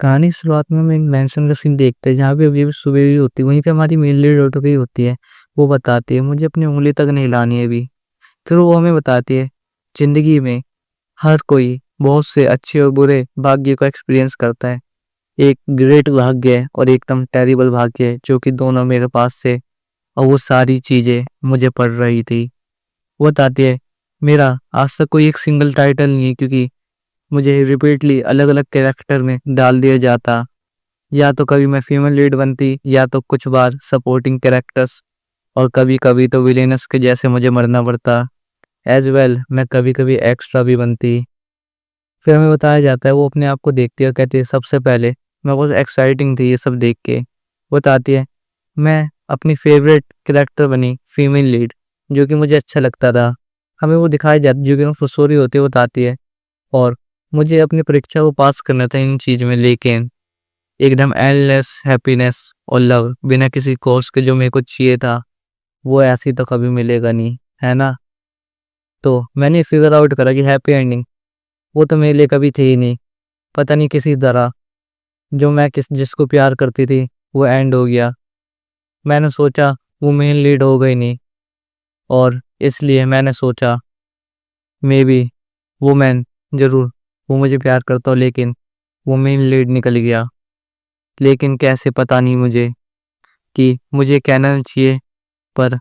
कहानी की शुरुआत में हम एक मेंशन का सीन देखते हैं जहाँ पे अभी-अभी सुबह हुई होती है, वहीं पे हमारी मेन लीड उठ गई होती है। वो बताती है मुझे अपनी उँगली तक नहीं हिलानी है अभी। फिर वो हमें बताती है ज़िंदगी में हर कोई बहुत से अच्छे और बुरे भाग्य को एक्सपीरियंस करता है। एक ग्रेट भाग्य है और एकदम टेरिबल भाग्य है जो कि दोनों मेरे पास से और वो सारी चीज़ें मुझे पड़ रही थी। वो बताती है मेरा आज तक कोई एक सिंगल टाइटल नहीं है क्योंकि मुझे रिपीटली अलग-अलग कैरेक्टर में डाल दिया जाता। या तो कभी मैं फीमेल लीड बनती या तो कुछ बार सपोर्टिंग कैरेक्टर्स और कभी-कभी तो विलेनस के जैसे मुझे मरना पड़ता। एज़ वेल मैं कभी-कभी एक्स्ट्रा भी बनती। फिर हमें बताया जाता है वो अपने आप को देखती है और कहती है सबसे पहले मैं बहुत एक्साइटिंग थी ये सब देख के। वो बताती है मैं अपनी फेवरेट कैरेक्टर बनी फीमेल लीड जो कि मुझे अच्छा लगता था। हमें वो दिखाई जाती जो कि फुसोरी होती है वो बताती है और मुझे अपनी परीक्षा को पास करना था इन चीज़ में लेकिन एकदम एंडलेस हैप्पीनेस और लव बिना किसी कोर्स के जो मेरे को चाहिए था, वो ऐसी तो कभी मिलेगा नहीं, है ना? तो मैंने फिगर आउट करा कि हैप्पी एंडिंग वो तो मेरे लिए कभी थी ही नहीं। पता नहीं किसी तरह जो मैं जिसको प्यार करती थी, वो एंड हो गया। मैंने सोचा वो मेन लीड हो गई नहीं और इसलिए मैंने सोचा मे बी वो मैन ज़रूर वो मुझे प्यार करता हो लेकिन वो मेन लीड निकल गया। लेकिन कैसे पता नहीं मुझे कि मुझे कहना चाहिए पर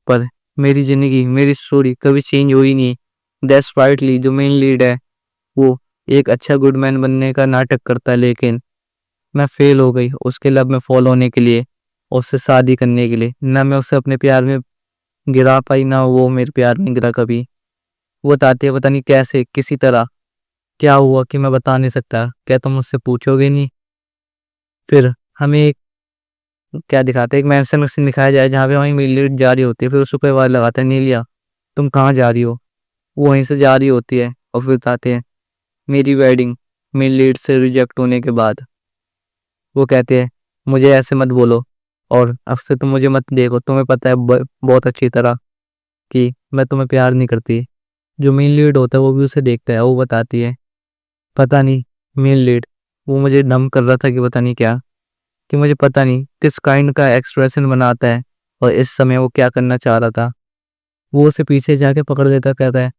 पर मेरी ज़िंदगी, मेरी स्टोरी कभी चेंज हुई नहीं। डेस्पाइटली जो मेन लीड है, वो एक अच्छा गुडमैन बनने का नाटक करता है लेकिन मैं फ़ेल हो गई उसके लव में फ़ॉल होने के लिए, उससे शादी करने के लिए। ना मैं उसे अपने प्यार में गिरा पाई, ना वो मेरे प्यार में गिरा कभी। वो बताती है पता नहीं कैसे, किसी तरह, क्या हुआ कि मैं बता नहीं सकता। क्या तुम मुझसे पूछोगे नहीं? फिर हमें एक क्या दिखाते हैं, एक मेंशन सीन दिखाया जाए जहाँ पे हमारी मेन लीड जा रही होती है, फिर उस पे वार लगाता है, "नीलिया, तुम कहाँ जा रही हो?" वो वहीं से जा रही होती है और फिर बताते हैं मेरी वेडिंग मेरी लीड से रिजेक्ट होने के बाद। वो कहते हैं मुझे ऐसे मत बोलो और अब से तुम मुझे मत देखो, तुम्हें पता है बहुत अच्छी तरह कि मैं तुम्हें प्यार नहीं करती। जो मेन लीड होता है वो भी उसे देखता है। वो बताती है पता नहीं मेन लीड वो मुझे डम कर रहा था कि पता नहीं क्या, कि मुझे पता नहीं किस काइंड का एक्सप्रेशन बनाता है और इस समय वो क्या करना चाह रहा था। वो उसे पीछे जाके पकड़ लेता, कहता है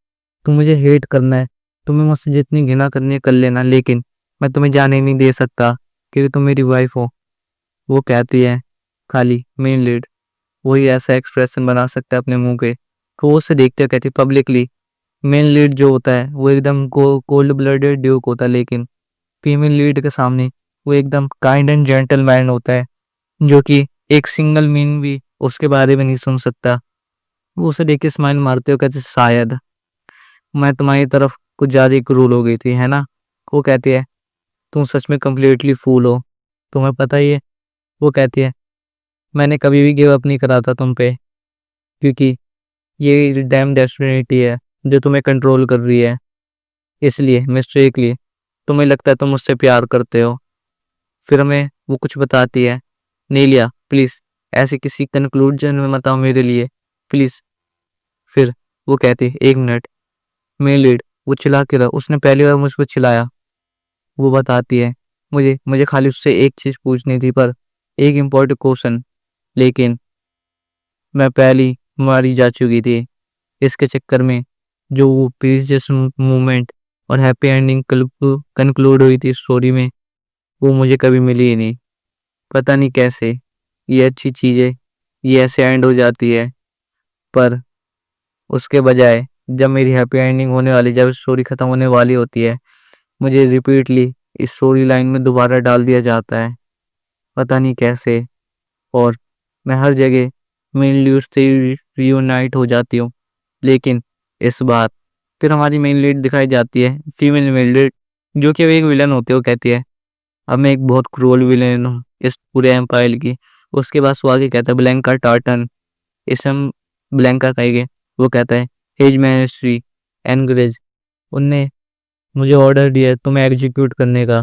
तुम मुझे हेट करना है, तुम्हें मुझसे जितनी घृणा करनी है कर लेना लेकिन मैं तुम्हें जाने नहीं दे सकता क्योंकि तुम मेरी वाइफ हो। वो कहती है खाली मेन लीड वही ऐसा एक्सप्रेशन बना सकता है अपने मुंह के कि वो उसे देखते हुए कहती है पब्लिकली मेन लीड जो होता है वो एकदम कोल्ड ब्लडेड ड्यूक होता है लेकिन फीमेल लीड के सामने वो एकदम काइंड एंड जेंटलमैन होता है जो कि एक सिंगल मीन भी उसके बारे में नहीं सुन सकता। वो उसे देख के स्माइल मारते हुए कहते शायद मैं तुम्हारी तरफ कुछ ज़्यादा ही क्रूर हो गई थी, है ना? वो कहती है तुम सच में कंप्लीटली फूल हो, तुम्हें पता ही है। वो कहती है मैंने कभी भी गिव अप नहीं करा था तुम पे क्योंकि ये डैम डेस्टिनी है जो तुम्हें कंट्रोल कर रही है, इसलिए मिस्टेकली तुम्हें लगता है तुम मुझसे प्यार करते हो। फिर हमें वो कुछ बताती है, नीलिया प्लीज़ ऐसे किसी कंक्लूजन में मत आओ मेरे लिए, प्लीज़। फिर वो कहती है 1 मिनट, मेन लीड वो चिल्ला के रहा, उसने पहली बार मुझ पे चिल्लाया। वो बताती है मुझे मुझे खाली उससे एक चीज़ पूछनी थी पर एक इम्पोर्टेंट क्वेश्चन, लेकिन मैं पहले ही मारी जा चुकी थी। इसके चक्कर में जो वो प्रीवियस मोमेंट और हैप्पी एंडिंग कंक्लूड हुई थी स्टोरी में, वो मुझे कभी मिली ही नहीं। पता नहीं कैसे ये अच्छी चीज़ें ये ऐसे एंड हो जाती है, पर उसके बजाय जब मेरी हैप्पी एंडिंग होने वाली, जब स्टोरी खत्म होने वाली होती है, मुझे रिपीटली इस स्टोरी लाइन में दोबारा डाल दिया जाता है। पता नहीं कैसे, और मैं हर जगह मेन लीड से रियूनाइट हो जाती हूँ। लेकिन इस बार फिर हमारी मेन लीड दिखाई जाती है, फीमेल मेन लीड जो कि अब एक विलन होती है। वो कहती है अब मैं एक बहुत क्रूअल विलेन हूँ इस पूरे एम्पायर की। उसके बाद वो आगे कहता है ब्लैंका टार्टन, इसे हम ब्लैंका कहेंगे। वो कहता है हिज मैजेस्टी एनग्रेज, उनने मुझे ऑर्डर दिया है तुम्हें एग्जीक्यूट करने का,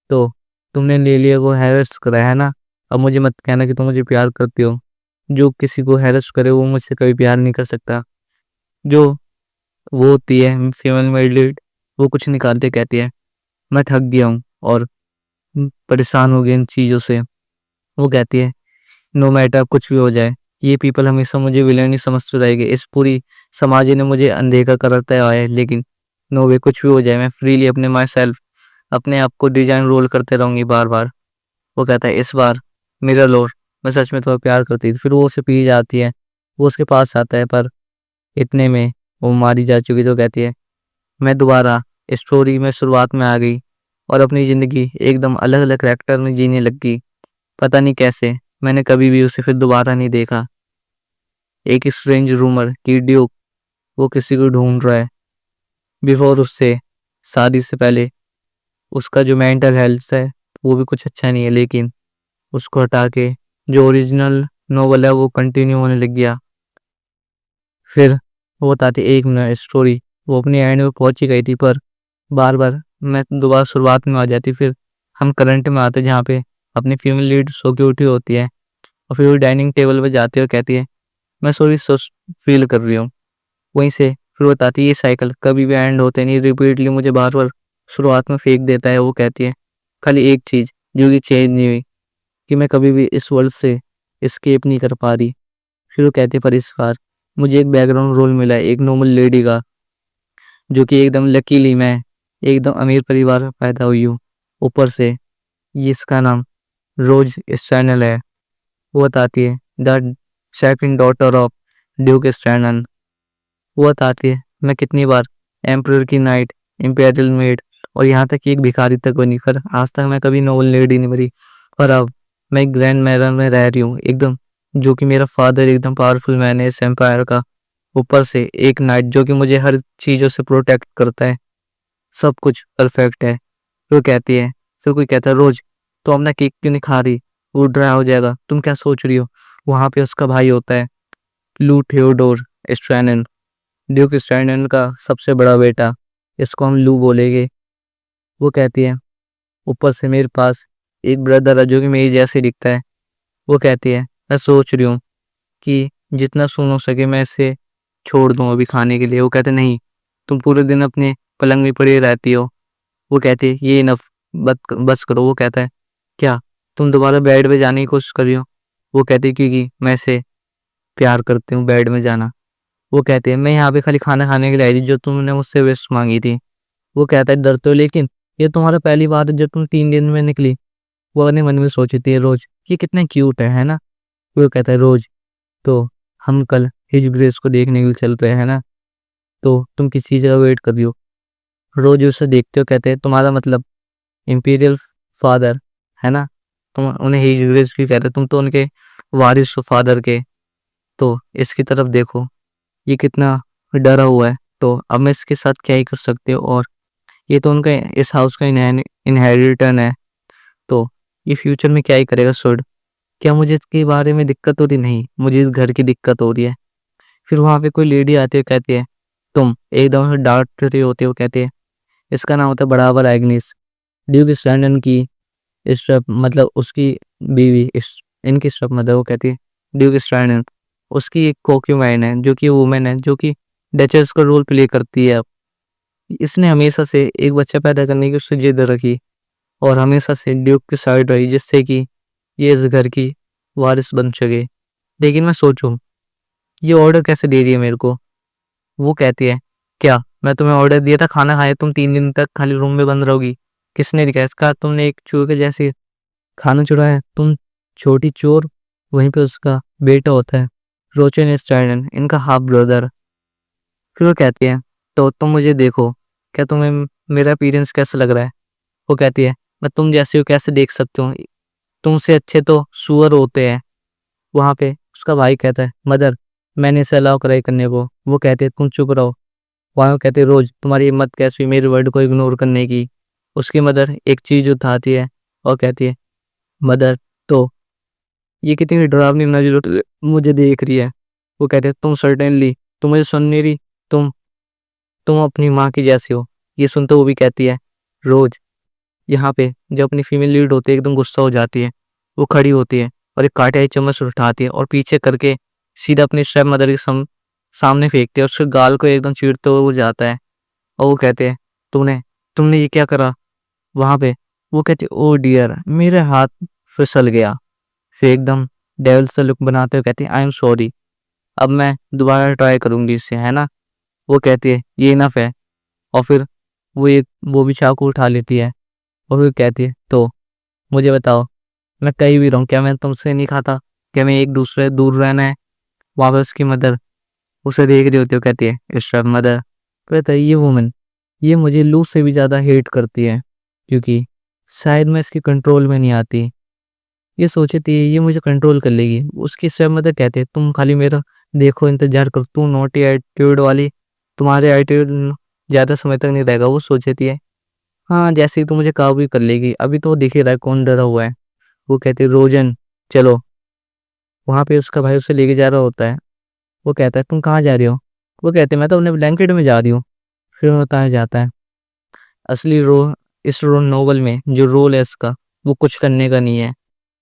तो तुमने ले लिया को हैरेस करा है ना। अब मुझे मत कहना कि तुम मुझे प्यार करती हो। जो किसी को हैरेस करे वो मुझसे कभी प्यार नहीं कर सकता। जो वो होती है फीमेल मेल लीड, वो कुछ निकालते कहती है मैं थक गया हूँ और परेशान हो गए इन चीज़ों से। वो कहती है, नो मैटर कुछ भी हो जाए, ये पीपल हमेशा मुझे विलेन ही समझते रहेंगे। इस पूरी समाज ने मुझे अनदेखा करता आया है, लेकिन नो वे, कुछ भी हो जाए मैं फ्रीली अपने माई सेल्फ अपने आप को डिजाइन रोल करते रहूंगी बार-बार। वो कहता है, इस बार मेरा लॉर्ड, मैं सच में तुम्हें प्यार करती थी। फिर वो उसे पी जाती है। वो उसके पास आता है, पर इतने में वो मारी जा चुकी। तो कहती है, मैं दोबारा स्टोरी में शुरुआत में आ गई और अपनी ज़िंदगी एकदम अलग-अलग करैक्टर में जीने लग गई। पता नहीं कैसे, मैंने कभी भी उसे फिर दोबारा नहीं देखा। एक स्ट्रेंज रूमर कि ड्यूक वो किसी को ढूँढ रहा है। बिफोर उससे शादी से पहले उसका जो मेंटल हेल्थ है, वो भी कुछ अच्छा नहीं है, लेकिन उसको हटा के जो ओरिजिनल नोवेल है, वो कंटिन्यू होने लग गया। फिर वो बताती एक मिनट स्टोरी, वो अपनी एंड में पहुँच ही गई थी, पर बार-बार मैं दोबारा शुरुआत में आ जाती। फिर हम करंट में आते जहाँ पे अपनी फीमेल लीड सो के उठी होती है और फिर वो डाइनिंग टेबल पे जाती है और कहती है, मैं सॉरी फील कर रही हूँ। वहीं से फिर वो बताती है, ये साइकिल कभी भी एंड होते नहीं, रिपीटली मुझे बार-बार शुरुआत में फेंक देता है। वो कहती है, खाली एक चीज़ जो कि चेंज नहीं हुई, कि मैं कभी भी इस वर्ल्ड से एस्केप नहीं कर पा रही। फिर वो कहती है, पर इस बार मुझे एक बैकग्राउंड रोल मिला है, एक नॉर्मल लेडी का, जो कि एकदम लकीली मैं एकदम अमीर परिवार में पैदा हुई हूँ। ऊपर से ये इसका नाम रोज स्टैनल है। वो बताती है, the second daughter of duke Stanley. वो बताती है, मैं कितनी बार एम्परर की नाइट, इंपीरियल मेड और यहाँ तक कि एक भिखारी तक बनी, पर आज तक मैं कभी नोबल लेडी नहीं बनी। पर अब मैं एक ग्रैंड मैरन में रह रही हूँ एकदम, जो कि मेरा फादर एकदम पावरफुल मैन है इस एम्पायर का। ऊपर से एक नाइट जो कि मुझे हर चीज़ों से प्रोटेक्ट करता है, सब कुछ परफेक्ट है। वो कहती है, फिर कोई कहता है, रोज तो अपना केक क्यों नहीं खा रही, वो ड्राई हो जाएगा, तुम क्या सोच रही हो। वहाँ पे उसका भाई होता है, लू थियोडोर स्ट्रैनन, ड्यूक स्टैंडन का सबसे बड़ा बेटा, इसको हम लू बोलेंगे। वो कहती है, ऊपर से मेरे पास एक ब्रदर है जो कि मेरी जैसे दिखता है। वो कहती है, मैं सोच रही हूँ कि जितना सुन हो सके मैं इसे छोड़ दूँ अभी खाने के लिए। वो कहते, नहीं, तुम पूरे दिन अपने पलंग में पड़ी रहती हो। वो कहती है, ये इनफ, बस करो। वो कहता है, क्या तुम दोबारा बेड पे जाने की कोशिश कर रही हो। वो कहती है, क्योंकि मैं इसे प्यार करती हूँ बेड में जाना। वो कहते हैं, मैं यहाँ पे खाली खाना खाने के लिए आई थी जो तुमने मुझसे विश मांगी थी। वो कहता है, डरते हो, लेकिन ये तुम्हारा पहली बात है जो तुम 3 दिन में निकली। वो अपने मन में सोचती है, रोज ये कितना क्यूट है ना। वो कहता है, रोज तो हम कल हिज ब्रिज को देखने के लिए चल रहे हैं ना, तो तुम किस चीज़ का वेट कर रही हो। रोज उसे देखते हो, कहते हैं, तुम्हारा मतलब इंपीरियल फादर है ना, तुम उन्हें हिज ब्रिज क्यों कहते हो, तुम तो उनके वारिस हो फादर के। तो इसकी तरफ देखो, ये कितना डरा हुआ है, तो अब मैं इसके साथ क्या ही कर सकती हूँ। और ये तो उनका इस हाउस का इनहेरिटन है, तो ये फ्यूचर में क्या ही करेगा शुड। क्या मुझे इसके बारे में दिक्कत हो रही, नहीं, मुझे इस घर की दिक्कत हो रही है। फिर वहाँ पे कोई लेडी आती है, कहती है, तुम एकदम से डांट रही होती हो। कहती है, इसका नाम होता है बड़ाबर एग्निस, ड्यूक स्टैंडन की स्टेप मतलब उसकी बीवी, इनकी स्टेप मदर। वो कहती है, ड्यूक स्टैंडन उसकी एक कोक्यूमाइन है जो कि वुमेन है, जो कि डचेस का रोल प्ले करती है। इसने हमेशा से एक बच्चा पैदा करने की उससे जिद रखी और हमेशा से ड्यूक की साइड रही, जिससे कि ये इस घर की वारिस बन सके। लेकिन मैं सोचूं, ये ऑर्डर कैसे दे रही है मेरे को। वो कहती है, क्या मैं तुम्हें ऑर्डर दिया था खाना खाए, तुम 3 दिन तक खाली रूम में बंद रहोगी। किसने दिखाया इसका, तुमने एक चूहे के जैसे खाना चुराया है, तुम छोटी चोर। वहीं पे उसका बेटा होता है, रोचन स्टाइडन, इनका हाफ ब्रदर। फिर वो कहती है, तो तुम मुझे देखो, क्या तुम्हें मेरा अपीयरेंस कैसा लग रहा है। वो कहती है, मैं तुम जैसे हो कैसे देख सकती हूँ, तुमसे अच्छे तो सुअर होते हैं। वहाँ पे उसका भाई कहता है, मदर मैंने इसे अलाउ कराई करने को। वो कहते हैं, तुम चुप रहो। वहाँ कहते हैं, रोज तुम्हारी हिम्मत कैसी हुई मेरे वर्ड को इग्नोर करने की। उसकी मदर एक चीज उठाती है और कहती है, मदर तो ये कितनी डरावनी नजर मुझे देख रही है। वो कहते हैं, तुम सर्टेनली, तुम मुझे सुन नहीं रही, तुम तुम अपनी माँ की जैसी हो। ये सुनते वो भी कहती है, रोज यहाँ पे जब अपनी फीमेल लीड होती है एकदम गुस्सा हो जाती है। वो खड़ी होती है और एक कांटे वाली चम्मच उठाती है और पीछे करके सीधा अपनी स्टेप मदर के सामने फेंकती है और उसके गाल को एकदम चीरते हुए वो जाता है। और वो कहते हैं, तुमने तुमने ये क्या करा। वहाँ पे वो कहती है ओ डियर, मेरे हाथ फिसल गया। फिर एकदम डेविल सा लुक बनाते हुए कहती है आई एम सॉरी, अब मैं दोबारा ट्राई करूंगी इससे, है ना। वो कहती है ये इनफ है। और फिर वो भी चाकू उठा लेती है और फिर कहती है तो मुझे बताओ, मैं कहीं भी रहूं, क्या मैं तुमसे नहीं खाता, क्या मैं एक दूसरे से दूर रहना है। वहां पर उसकी मदर उसे देख रही होती है, वो कहती है इट्स मदर। कहता है ये वुमन, ये मुझे लू से भी ज़्यादा हेट करती है, क्योंकि शायद मैं इसके कंट्रोल में नहीं आती। ये सोचती है ये मुझे कंट्रोल कर लेगी। उसकी स्टेप मदर कहते हैं तुम खाली मेरा देखो, इंतजार करो, तू नोटी एटीट्यूड वाली, तुम्हारे एटीट्यूड ज़्यादा समय तक नहीं रहेगा। वो सोचती है हाँ जैसे ही तो मुझे काबू कर लेगी, अभी तो दिख ही रहा है कौन डरा हुआ है। वो कहती है रोजन चलो। वहाँ पे उसका भाई उसे लेके जा रहा होता है। वो कहता है तुम कहाँ जा रही हो। वो कहते हैं मैं तो अपने ब्लैंकेट में जा रही हूँ। फिर वो बताया जाता है असली इस नोवेल में जो रोल है इसका, वो कुछ करने का नहीं है,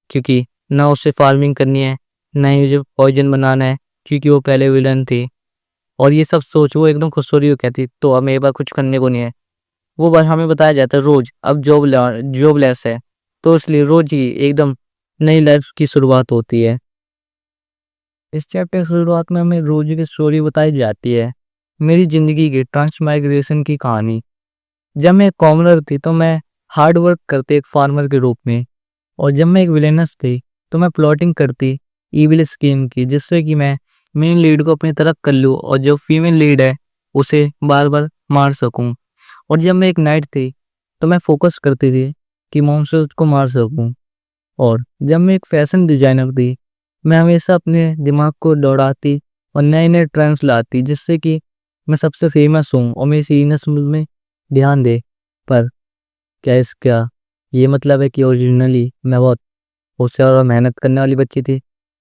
क्योंकि ना उसे फार्मिंग करनी है, ना ही उसे पॉइजन बनाना है, क्योंकि वो पहले विलन थी। और ये सब सोच वो एकदम खुश हो रही हो कहती तो अब मेरे पास कुछ करने को नहीं है। वो बात हमें बताया जाता है रोज अब जॉबलेस है, तो इसलिए रोज ही एकदम नई लाइफ की शुरुआत होती है। इस चैप्टर की शुरुआत में हमें रोज की स्टोरी बताई जाती है, मेरी जिंदगी की ट्रांसमाइग्रेशन की कहानी। जब मैं एक कॉमनर थी तो मैं हार्ड वर्क करती एक फार्मर के रूप में, और जब मैं एक विलेनस थी तो मैं प्लॉटिंग करती ईविल स्कीम की, जिससे कि मैं मेन लीड को अपनी तरफ कर लूँ और जो फीमेल लीड है उसे बार बार मार सकूं। और जब मैं एक नाइट थी तो मैं फोकस करती थी कि मॉन्स्टर्स को मार सकूं। और जब मैं एक फैशन डिजाइनर थी, मैं हमेशा अपने दिमाग को दौड़ाती और नए नए ट्रेंड्स लाती, जिससे कि मैं सबसे फेमस हूँ और मेरी सीनियर्स मुझ में ध्यान दे। पर क्या इसका ये मतलब है कि ओरिजिनली मैं बहुत होशियार और मेहनत करने वाली बच्ची थी।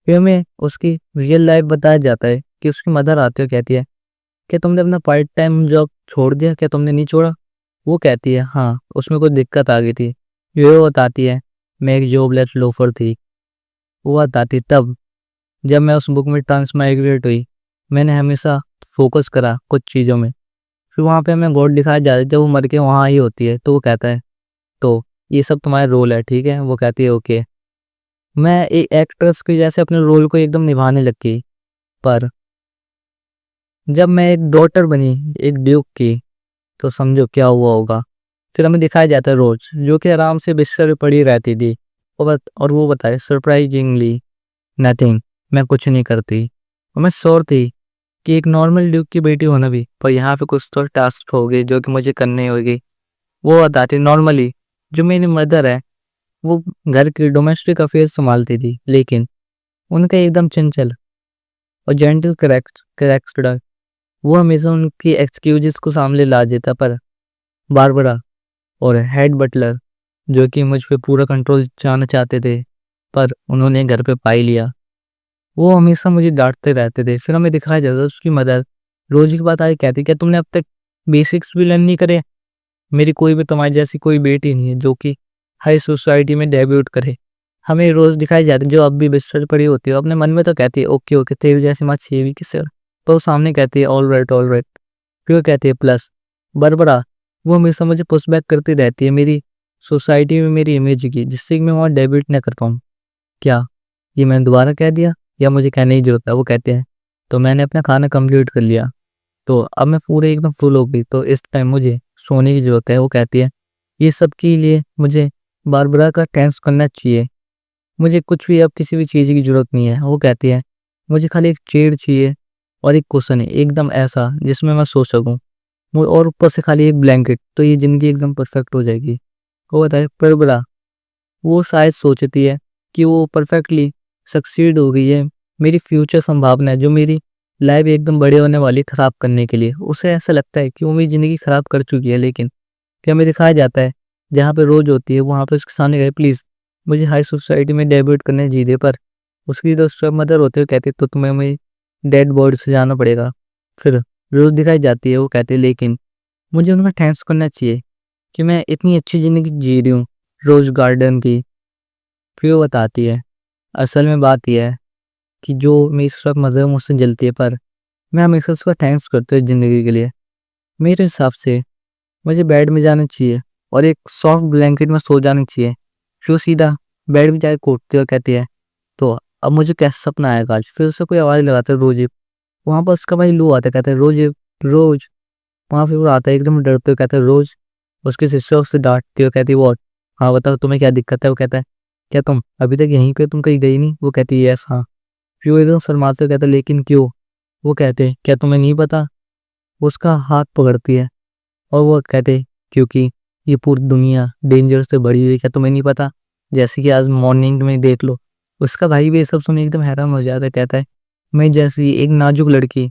फिर हमें उसकी रियल लाइफ बताया जाता है कि उसकी मदर आती है, कहती है कि तुमने अपना पार्ट टाइम जॉब छोड़ दिया, क्या तुमने नहीं छोड़ा। वो कहती है हाँ उसमें कुछ दिक्कत आ गई थी। ये बताती है मैं एक जॉबलेस लोफर थी। वो बताती तब जब मैं उस बुक में ट्रांसमाइग्रेट हुई, मैंने हमेशा फोकस करा कुछ चीज़ों में। फिर वहाँ पे हमें गॉड दिखाया जाता है, जब वो मर के वहाँ ही होती है तो वो कहता है तो ये सब तुम्हारा रोल है, ठीक है। वो कहती है ओके। मैं एक एक्ट्रेस की जैसे अपने रोल को एकदम निभाने लगी। पर जब मैं एक डॉटर बनी एक ड्यूक की, तो समझो क्या हुआ होगा। फिर हमें दिखाया जाता है रोज जो कि आराम से बिस्तर पे पड़ी रहती थी, और वो बताए सरप्राइजिंगली नथिंग, मैं कुछ नहीं करती। और मैं श्योर थी कि एक नॉर्मल ड्यूक की बेटी होना भी, पर यहाँ पे कुछ तो टास्क होगी जो कि मुझे करनी होगी। वो बताती नॉर्मली जो मेरी मदर है वो घर की डोमेस्टिक अफेयर्स संभालती थी, लेकिन उनका एकदम चंचल और जेंटल करेक्टर वो हमेशा उनकी एक्सक्यूजेस को सामने ला देता। पर बारबरा और हेड बटलर जो कि मुझ पे पूरा कंट्रोल चाहना चाहते थे, पर उन्होंने घर पे पा ही लिया, वो हमेशा मुझे डांटते रहते थे। फिर हमें दिखाया जाता है उसकी मदर रोज की बात आगे कहती क्या तुमने अब तक बेसिक्स भी लर्न नहीं करे। मेरी कोई भी तुम्हारी जैसी कोई बेटी नहीं है जो कि हाई सोसाइटी में डेब्यूट करे। हमें रोज दिखाई जाती है जो अब भी बिस्तर पड़ी होती है, अपने मन में तो कहती है ओके ओके तेरी जैसी माँ चाहिए भी किससे, पर वो सामने कहती है ऑल राइट ऑल राइट। फिर वो कहती है प्लस बरबरा वो हमेशा मुझे पुशबैक करती रहती है मेरी सोसाइटी में मेरी इमेज की, जिससे कि मैं वहाँ डेब्यूट ना कर पाऊँ। क्या ये मैंने दोबारा कह दिया या मुझे कहने की जरूरत है। वो कहते हैं तो मैंने अपना खाना कंप्लीट कर लिया, तो अब मैं पूरे एकदम फुल हो गई, तो इस टाइम मुझे सोने की ज़रूरत है। वो कहती है ये सब के लिए मुझे बारबरा का थैंक्स करना चाहिए, मुझे कुछ भी अब किसी भी चीज़ की ज़रूरत नहीं है। वो कहती है मुझे खाली एक चेयर चाहिए और एक कुशन है एकदम ऐसा जिसमें मैं सो सकूँ, और ऊपर से खाली एक ब्लैंकेट, तो ये ज़िंदगी एकदम परफेक्ट हो जाएगी। वो बताए बारबरा वो शायद सोचती है कि वो परफेक्टली सक्सीड हो गई है मेरी फ्यूचर संभावना है जो मेरी लाइफ एकदम बड़े होने वाली ख़राब करने के लिए। उसे ऐसा लगता है कि वो मेरी ज़िंदगी ख़राब कर चुकी है, लेकिन फिर हमें दिखाया जाता है जहाँ पे रोज होती है वहाँ पे उसके सामने गए प्लीज़ मुझे हाई सोसाइटी में डेब्यूट करने दीजिए। पर उसकी जो स्टेप मदर होते हुए कहती तो तुम्हें मेरी डेड बॉडी से जाना पड़ेगा। फिर रोज दिखाई जाती है वो कहते लेकिन मुझे उनका थैंक्स करना चाहिए कि मैं इतनी अच्छी ज़िंदगी जी रही हूँ रोज गार्डन की। फिर वो बताती है असल में बात यह है कि जो मेरी स्टेप मदर मुझसे जलती है, पर मैं हमेशा उसका थैंक्स करता हूँ ज़िंदगी के लिए। मेरे हिसाब से मुझे बेड में जाना चाहिए और एक सॉफ्ट ब्लैंकेट में सो जाना चाहिए। फिर वो सीधा बेड में जाके कूदती है और कहती है, तो अब मुझे कैसा सपना आएगा आज। फिर उससे कोई आवाज़ लगाता है, रोज़। वहाँ पर उसका भाई लू आता है, कहता है, रोज़ रोज़। वहाँ फिर वो आता है एकदम डरते हुए, कहता है, रोज़। उसकी सिस्टर उससे डांटती है, कहती है, व्हाट? हाँ बताओ तुम्हें क्या दिक्कत है। वो कहता है, क्या तुम अभी तक यहीं पे, तुम कहीं गई नहीं? वो कहती है, यस हाँ। फिर वो एकदम शर्माते हुए कहता है, लेकिन क्यों? वो कहते हैं, क्या तुम्हें नहीं पता? वो उसका हाथ पकड़ती है और वो कहते, क्योंकि ये पूरी दुनिया डेंजर से भरी हुई है, क्या तुम्हें नहीं पता? जैसे कि आज मॉर्निंग में देख लो। उसका भाई भी ये सब सुन एकदम हैरान हो जाता है, कहता है, मैं जैसी एक नाजुक लड़की,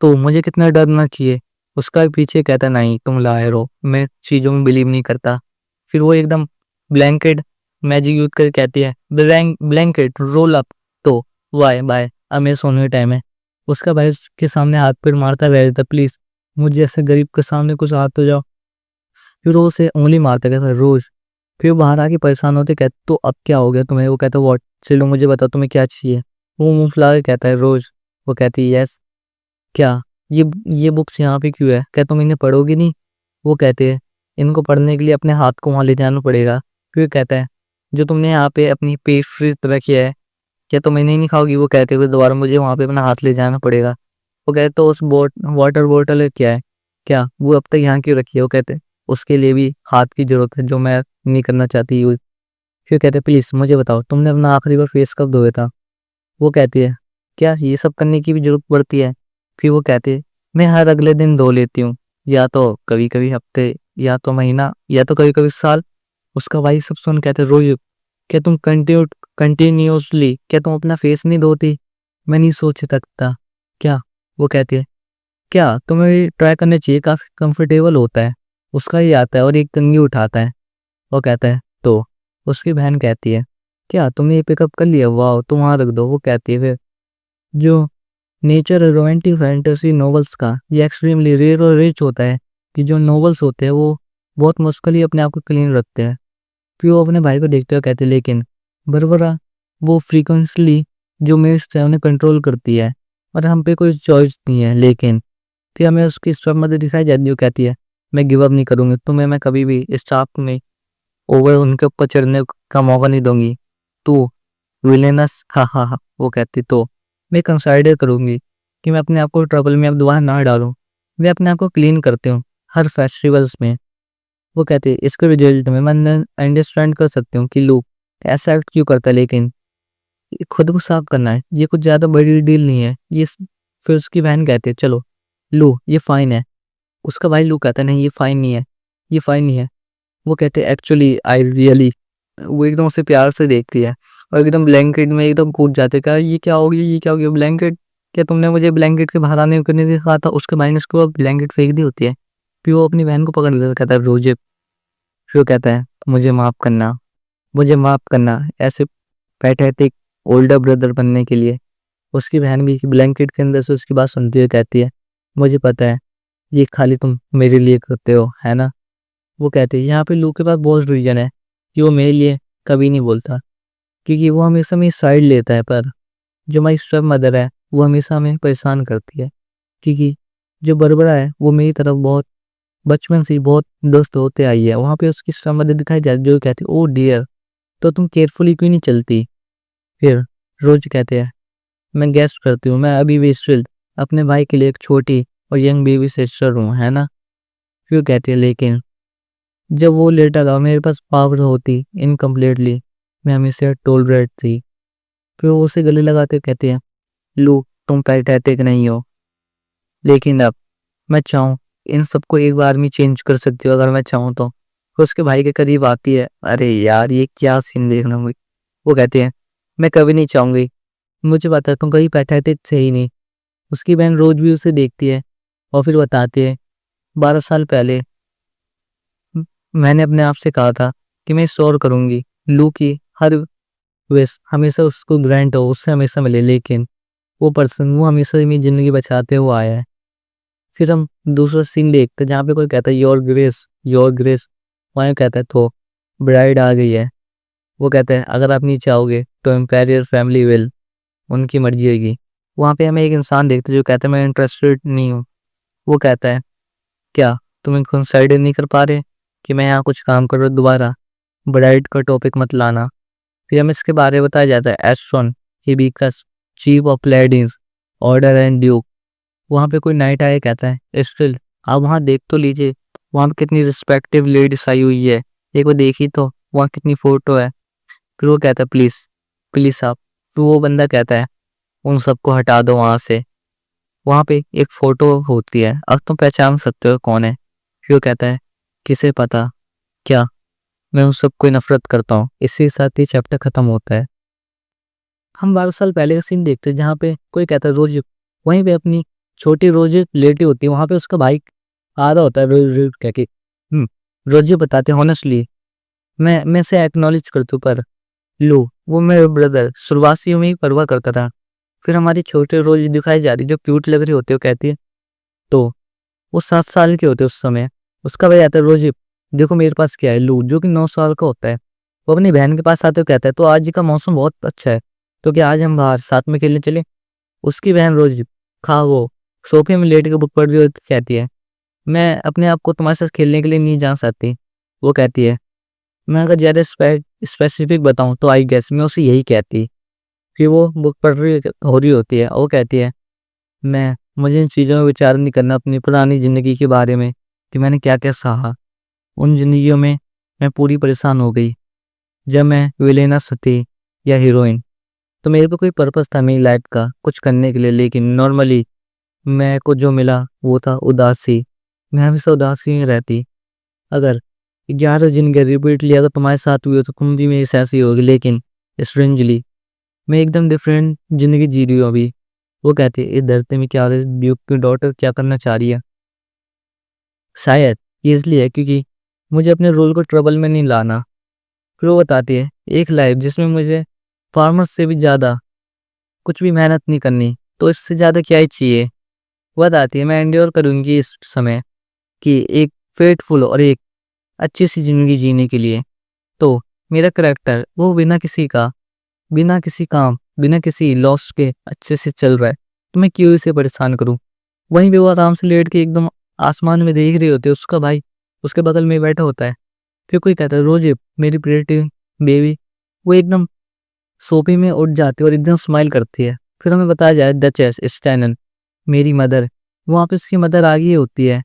तो मुझे कितना डरना चाहिए। उसका पीछे कहता है, नहीं तुम लायर हो, मैं चीज़ों में बिलीव नहीं करता। फिर वो एकदम ब्लैंकेट मैजिक यूज कर कहती है, ब्लैंकेट रोल अप। तो वाई बाय, अब मेरे सोने का टाइम है। उसका भाई उसके सामने हाथ पैर मारता रह जाता, प्लीज मुझे जैसे गरीब के सामने कुछ हाथ हो जाओ। फिर वो उसे उंगली मारता कहता है, रोज। फिर वो बाहर आके परेशान होते, कहते, तो अब क्या हो गया तुम्हें? वो कहता है, व्हाट? चलो मुझे बताओ तुम्हें क्या चाहिए। वो मुंह फुला के कहता है, रोज। वो कहती है, यस। क्या? ये ये बुक्स यहाँ पे क्यों है? क्या तुम इन्हें पढ़ोगी नहीं? वो कहते हैं, इनको पढ़ने के लिए अपने हाथ को वहाँ ले जाना पड़ेगा। फिर कहता है, जो तुमने यहाँ पे अपनी पेस्ट्रीज रखी है, क्या तुम इन्हें नहीं खाओगी? वो कहते हुए दोबारा, मुझे वहाँ पे अपना हाथ ले जाना पड़ेगा। वो कहते, तो उस वाटर बॉटल क्या है? क्या वो अब तक यहाँ क्यों रखी है? वो कहते, उसके लिए भी हाथ की जरूरत है, जो मैं नहीं करना चाहती यूज। फिर कहते, प्लीज मुझे बताओ तुमने अपना आखिरी बार फेस कब धोया था? वो कहती है, क्या ये सब करने की भी जरूरत पड़ती है? फिर वो कहते, मैं हर अगले दिन धो लेती हूँ, या तो कभी कभी हफ्ते, या तो महीना, या तो कभी कभी साल। उसका भाई सब सुन कहते, रोज? क्या तुम कंटिन्यूसली, क्या तुम अपना फेस नहीं धोती? मैं नहीं सोच सकता। क्या? वो कहती है, क्या तुम्हें ट्राई करना चाहिए, काफी कंफर्टेबल होता है। उसका ही आता है और एक कंघी उठाता है। वो कहता है, तो उसकी बहन कहती है, क्या तुमने ये पिकअप कर लिया? वाह, तुम वहाँ रख दो। वो कहती है, फिर जो नेचर रोमांटिक फैंटेसी नॉवेल्स का ये एक्सट्रीमली रेयर और रिच होता है, कि जो नॉवेल्स होते हैं वो बहुत मुश्किल ही अपने आप को क्लीन रखते हैं। फिर वो अपने भाई को देखते हुए कहते, लेकिन बरबरा, वो फ्रीक्वेंटली जो मेट्स है उन्हें कंट्रोल करती है और हम पे कोई चॉइस नहीं है। लेकिन फिर हमें उसकी स्टॉप मदद दिखाई जाती है, जो कहती है, मैं गिव अप नहीं करूंगी, तुम्हें मैं कभी भी स्टॉप में ओवर उनके ऊपर चढ़ने का मौका नहीं दूंगी। तू विलेनस, हाँ हाँ हाँ। वो कहती, तो मैं कंसाइडर करूंगी कि मैं अपने आप को ट्रबल में अब दोबारा ना डालूं। मैं अपने आप को क्लीन करती हूँ हर फेस्टिवल्स में। वो कहते, इसके रिजल्ट में मैं अंडरस्टैंड कर सकती हूँ कि लोग ऐसा एक्ट क्यों करता है, लेकिन ये खुद को साफ करना है, ये कुछ ज़्यादा बड़ी डील नहीं है ये। फिर उसकी बहन कहती है, चलो लो ये फाइन है। उसका भाई लू कहता है, नहीं ये फाइन नहीं है, ये फाइन नहीं है। वो कहते, एक्चुअली आई रियली। वो एकदम उसे प्यार से देखती है और एकदम ब्लैंकेट में एकदम कूद जाते, कहा, ये क्या हो गया, ये क्या हो गया? ब्लैंकेट? क्या तुमने मुझे ब्लैंकेट के बाहर आने करने के कहा था? उसके भाई ने उसको ब्लैंकेट फेंक दी होती है। फिर वो अपनी बहन को पकड़ लेता, कहता है, रोजे। फिर वो कहता है, मुझे माफ़ करना, मुझे माफ़ करना, ऐसे पैथेटिक ओल्डर ब्रदर बनने के लिए। उसकी बहन भी ब्लैंकेट के अंदर से उसकी बात सुनती हुई कहती है, मुझे पता है ये खाली तुम मेरे लिए करते हो, है ना? वो कहते हैं, यहाँ पे लू के पास बहुत रीजन है कि वो मेरे लिए कभी नहीं बोलता, क्योंकि वो हमेशा मेरी साइड लेता है। पर जो हमारी स्टेप मदर है वो हमेशा हमें परेशान करती है, क्योंकि जो बरबरा है वो मेरी तरफ बहुत बचपन से ही बहुत दोस्त होते आई है। वहाँ पे उसकी स्टेप मदर दिखाई जाती जो कहती, ओ डियर, तो तुम केयरफुली क्यों नहीं चलती? फिर रोज कहते हैं, मैं गेस्ट करती हूँ, मैं अभी भी स्टिल अपने भाई के लिए एक छोटी और यंग बेबी सिस्टर हूँ, है ना? फिर कहती है, लेकिन जब वो लेटा था मेरे पास पावर होती इनकम्प्लीटली, मैं हमेशा टॉलरेट थी। फिर वो उसे गले लगाते कहते हैं, लो तुम पैथेटिक नहीं हो, लेकिन अब मैं चाहूँ इन सबको एक बार में चेंज कर सकती हूँ अगर मैं चाहूँ तो। फिर उसके भाई के करीब आती है, अरे यार ये क्या सीन देखना हुई। वो कहते हैं, मैं कभी नहीं चाहूँगी, मुझे पता है तुम कभी पैथेटिक थे ही नहीं। उसकी बहन रोज भी उसे देखती है और फिर बताती है, 12 साल पहले मैंने अपने आप से कहा था कि मैं श्योर करूंगी लू की हर विश हमेशा उसको ग्रांट हो, उससे हमेशा मिले, लेकिन वो पर्सन वो हमेशा मेरी जिंदगी बचाते हुए आया है। फिर हम दूसरा सीन देखते हैं जहाँ पे कोई कहता है, योर ग्रेस, योर ग्रेस। वहाँ कहता है, तो ब्राइड आ गई है। वो कहता है, अगर आप नहीं चाहोगे तो एम्पायर फैमिली विल, उनकी मर्जी होगी। वहाँ पे हमें एक इंसान देखते हैं जो कहता है, मैं इंटरेस्टेड नहीं हूँ। वो कहता है, क्या तुम कंसाइडर नहीं कर पा रहे? कि मैं यहाँ कुछ काम कर रहा हूँ, दोबारा ब्राइड का टॉपिक मत लाना। फिर हमें इसके बारे में बताया जाता है Astron he because chief of ladies order and duke. वहाँ पे कोई नाइट आया कहता है स्टिल आप वहाँ देख तो लीजिए, वहाँ पे कितनी रिस्पेक्टिव लेडीज आई हुई है, एक बार देखी तो वहाँ कितनी फोटो है। फिर वो कहता है प्लीज प्लीज आप, फिर वो बंदा कहता है उन सबको हटा दो वहाँ से। वहाँ पे एक फोटो होती है, अब तुम पहचान सकते हो कौन है। फिर वो कहता है किसे पता, क्या मैं उन सबको नफरत करता हूँ। इसी के साथ ही चैप्टर खत्म होता है। हम 12 साल पहले का सीन देखते हैं जहाँ पे कोई कहता है रोज, वहीं पे अपनी छोटी रोज लेटी होती है, वहाँ पे उसका भाई आ रहा होता है रोज रोज कह के रोज बताते हैं ऑनेस्टली मैं से एक्नॉलेज करती हूँ, पर लो वो मेरा ब्रदर शुरुआती में ही परवाह करता था। फिर हमारी छोटे रोज दिखाई जा रही जो क्यूट लग रही होती है, वो कहती है तो वो 7 साल के होते उस समय। उसका भाई आता है रोज देखो मेरे पास क्या है, लू जो कि 9 साल का होता है। वो अपनी बहन के पास आते हुए कहता है तो आज का मौसम बहुत अच्छा है, तो क्या आज हम बाहर साथ में खेलने चले। उसकी बहन रोज खा वो सोफे में लेट के बुक पढ़ रही हो कहती है मैं अपने आप को तुम्हारे साथ खेलने के लिए नहीं जा सकती। वो कहती है मैं अगर ज़्यादा स्पेसिफिक बताऊं तो आई गेस मैं उसे यही कहती। फिर वो बुक पढ़ रही हो रही होती है, वो कहती है मैं मुझे इन चीज़ों में विचार नहीं करना अपनी पुरानी ज़िंदगी के बारे में कि मैंने क्या क्या सहा। उन जिंदगियों में मैं पूरी परेशान हो गई। जब मैं विलेना थी या हीरोइन तो मेरे को कोई पर्पस था मेरी लाइफ का कुछ करने के लिए, लेकिन नॉर्मली मैं को जो मिला वो था उदासी। मैं हमेशा उदासी में रहती। अगर 11 जिंदगी रिपीटली अगर तुम्हारे साथ हुई हो तो तुम भी मेरे साथ ऐसी होगी, लेकिन स्ट्रेंजली मैं एकदम डिफरेंट जिंदगी जी रही हूँ अभी। वो कहती है इस धरती में क्या ड्यूक की डॉटर क्या करना चाह रही है। शायद ये इसलिए है क्योंकि मुझे अपने रोल को ट्रबल में नहीं लाना। फिर वो बताती है एक लाइफ जिसमें मुझे फार्मर से भी ज़्यादा कुछ भी मेहनत नहीं करनी, तो इससे ज़्यादा क्या ही चाहिए। वो बताती है मैं एंड्योर करूँगी इस समय कि एक फेटफुल और एक अच्छी सी ज़िंदगी जीने के लिए। तो मेरा करैक्टर वो बिना किसी काम बिना किसी लॉस के अच्छे से चल रहा है, तो मैं क्यों इसे परेशान करूँ। वहीं पे वो आराम से लेट के एकदम आसमान में देख रही होती है, उसका भाई उसके बगल में बैठा होता है। फिर कोई कहता है रोज मेरी प्रिटी बेबी। वो एकदम सोफे में उठ जाती है और एकदम स्माइल करती है। फिर हमें बताया जाए डचेस स्टैनन मेरी मदर, वहाँ पे उसकी मदर आ गई होती है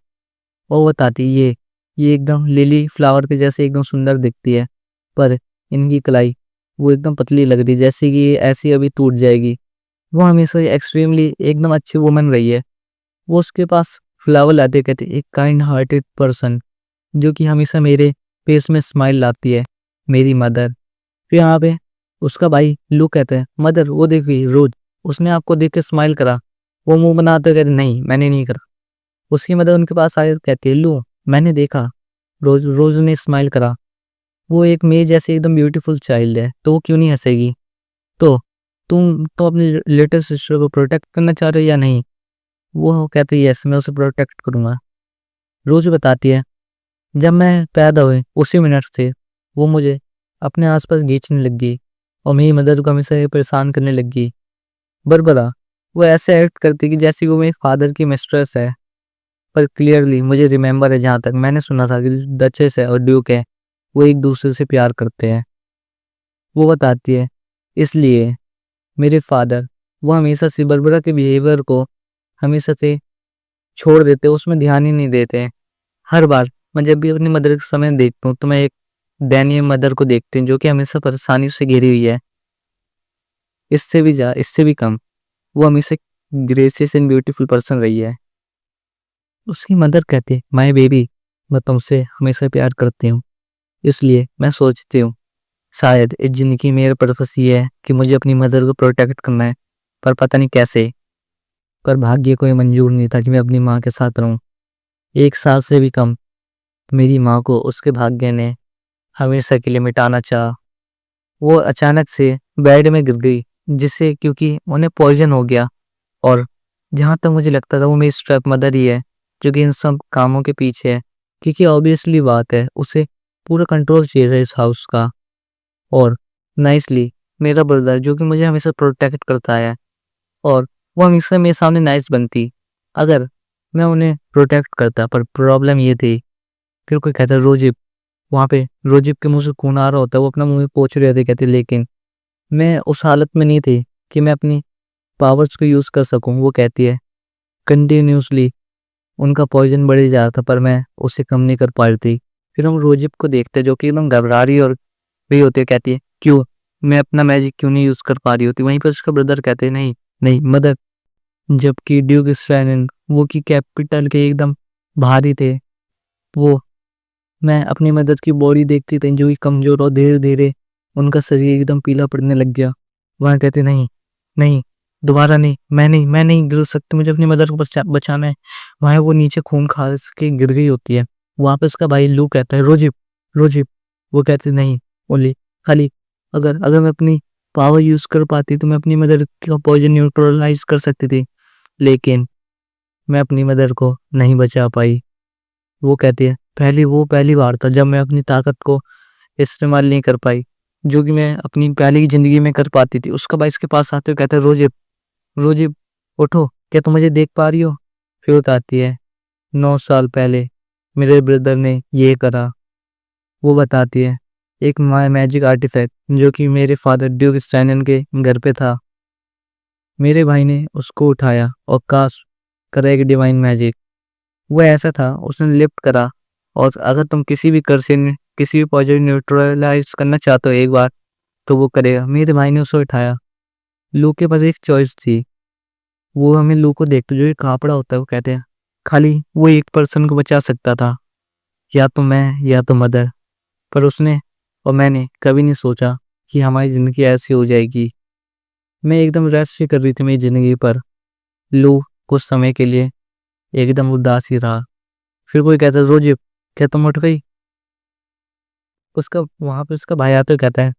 और वो बताती है ये एकदम लिली फ्लावर के जैसे एकदम सुंदर दिखती है, पर इनकी कलाई वो एकदम पतली लग रही है जैसे कि ये ऐसी अभी टूट जाएगी। वो हमेशा एक्सट्रीमली एकदम अच्छी वुमन रही है। वो उसके पास फ्लावर लाते कहते एक काइंड हार्टेड पर्सन जो कि हमेशा मेरे फेस में स्माइल लाती है, मेरी मदर। फिर यहाँ पे उसका भाई लू कहता है मदर वो देखिए रोज उसने आपको देख के स्माइल करा। वो मुंह बनाते कहते नहीं मैंने नहीं करा। उसकी मदर उनके पास आए कहती है लू मैंने देखा रोज रोज ने स्माइल करा, वो एक मेरे जैसे एकदम ब्यूटीफुल चाइल्ड है, तो वो क्यों नहीं हंसेगी। तो तुम तो अपनी लिटिल सिस्टर को प्रोटेक्ट करना चाह रहे हो या नहीं। वो कहती है यस मैं उसे प्रोटेक्ट करूँगा। रोज बताती है जब मैं पैदा हुए उसी मिनट से वो मुझे अपने आसपास खींचने लग गई और मेरी मदर को हमेशा ये परेशान करने लग गई। बरबरा वो ऐसे एक्ट करती कि जैसे वो मेरे फादर की मिस्ट्रेस है, पर क्लियरली मुझे रिमेम्बर है जहाँ तक मैंने सुना था कि डचेस है और ड्यूक है वो एक दूसरे से प्यार करते हैं। वो बताती है इसलिए मेरे फादर वो हमेशा से बरबरा के बिहेवियर को हमेशा से छोड़ देते, उसमें ध्यान ही नहीं देते। हर बार मैं जब भी अपनी मदर के समय देखता हूँ तो मैं एक दयनीय मदर को देखती हूँ जो कि हमेशा परेशानी से घिरी हुई है। इससे भी कम वो हमेशा ग्रेसियस एंड ब्यूटीफुल पर्सन रही है। उसकी मदर कहती है माय बेबी मैं तुमसे हमेशा प्यार करती हूँ, इसलिए मैं सोचती हूँ शायद इस जिंदगी में मेरा पर्पस ये है कि मुझे अपनी मदर को प्रोटेक्ट करना है, पर पता नहीं कैसे। पर भाग्य को ये मंजूर नहीं था कि मैं अपनी माँ के साथ रहूँ 1 साल से भी कम। मेरी माँ को उसके भाग्य ने हमेशा के लिए मिटाना चाहा। वो अचानक से बेड में गिर गई जिससे क्योंकि उन्हें पॉइजन हो गया। और जहाँ तक मुझे लगता था वो मेरी स्टेप मदर ही है जो कि इन सब कामों के पीछे है, क्योंकि ऑब्वियसली बात है उसे पूरा कंट्रोल चाहिए था इस हाउस का। और नाइसली मेरा ब्रदर जो कि मुझे हमेशा प्रोटेक्ट करता है और वो हमेशा मेरे सामने नाइस बनती अगर मैं उन्हें प्रोटेक्ट करता। पर प्रॉब्लम ये थी फिर कोई कहता रोज वहाँ पे रोजिब के मुँह से खून आ रहा होता है, वो अपना मुँह पोंछ रहे थे। कहते लेकिन मैं उस हालत में नहीं थी कि मैं अपनी पावर्स को यूज़ कर सकूँ। वो कहती है कंटिन्यूअसली उनका पॉइज़न बढ़ ही जा रहा था पर मैं उसे कम नहीं कर पा रही थी। फिर हम रोजिब को देखते हैं जो कि एकदम घबरा रही और भी होती है। कहती है क्यों? मैं अपना मैजिक क्यों नहीं यूज़ कर पा रही होती? वहीं पर उसका ब्रदर कहते हैं नहीं, नहीं मदर। जबकि ड्यूक स्ट्रैनन वो कि कैपिटल के एकदम बाहर ही थे। वो मैं अपनी मदद की बॉडी देखती थी जो कि कमज़ोर और धीरे-धीरे उनका शरीर एकदम पीला पड़ने लग गया। वहाँ कहते नहीं, नहीं, दोबारा नहीं, मैं नहीं गिर सकती, मुझे अपनी मदर को बचाना है। वहाँ वो नीचे खून खास के गिर गई होती है। वहाँ पे उसका भाई लू कहता है रोजिब, रोजिब। वो कहते नहीं, ओनली खाली अगर अगर मैं अपनी पावर यूज़ कर पाती तो मैं अपनी मदर का पॉइज़न न्यूट्रलाइज़ कर सकती थी। लेकिन मैं अपनी मदर को नहीं बचा पाई। वो कहती है पहली बार था जब मैं अपनी ताकत को इस्तेमाल नहीं कर पाई, जो कि मैं अपनी पहले की ज़िंदगी में कर पाती थी। उसका भाई इसके पास आते हुए कहता है रोजिब, रोजिब उठो, क्या तुम मुझे देख पा रही हो? फिर वो बताती है 9 साल पहले मेरे ब्रदर ने ये करा। वो बताती है एक मैजिक आर्टिफैक्ट जो कि मेरे फादर ड्यूक स्टैनन के घर पे था। मेरे भाई ने उसको उठाया और कास्ट करा एक डिवाइन मैजिक। वो ऐसा था उसने लिफ्ट करा और अगर तुम किसी भी कर्सिन किसी भी पॉइजन न्यूट्रलाइज करना चाहते हो एक बार तो वो करेगा। मेरे भाई ने उसे उठाया। लू के पास एक चॉइस थी। वो हमें लू को देखते जो ये कापड़ा होता है वो कहते हैं खाली वो एक पर्सन को बचा सकता था, या तो मैं या तो मदर। पर उसने और मैंने कभी नहीं सोचा कि हमारी ज़िंदगी ऐसी हो जाएगी। मैं एकदम रेस्ट ही कर रही थी मेरी ज़िंदगी पर। लू कुछ समय के लिए एकदम उदास ही रहा। फिर कोई कहता रोजिब क्या तुम उठ गई? उसका वहाँ पे उसका भाई आता है कहता है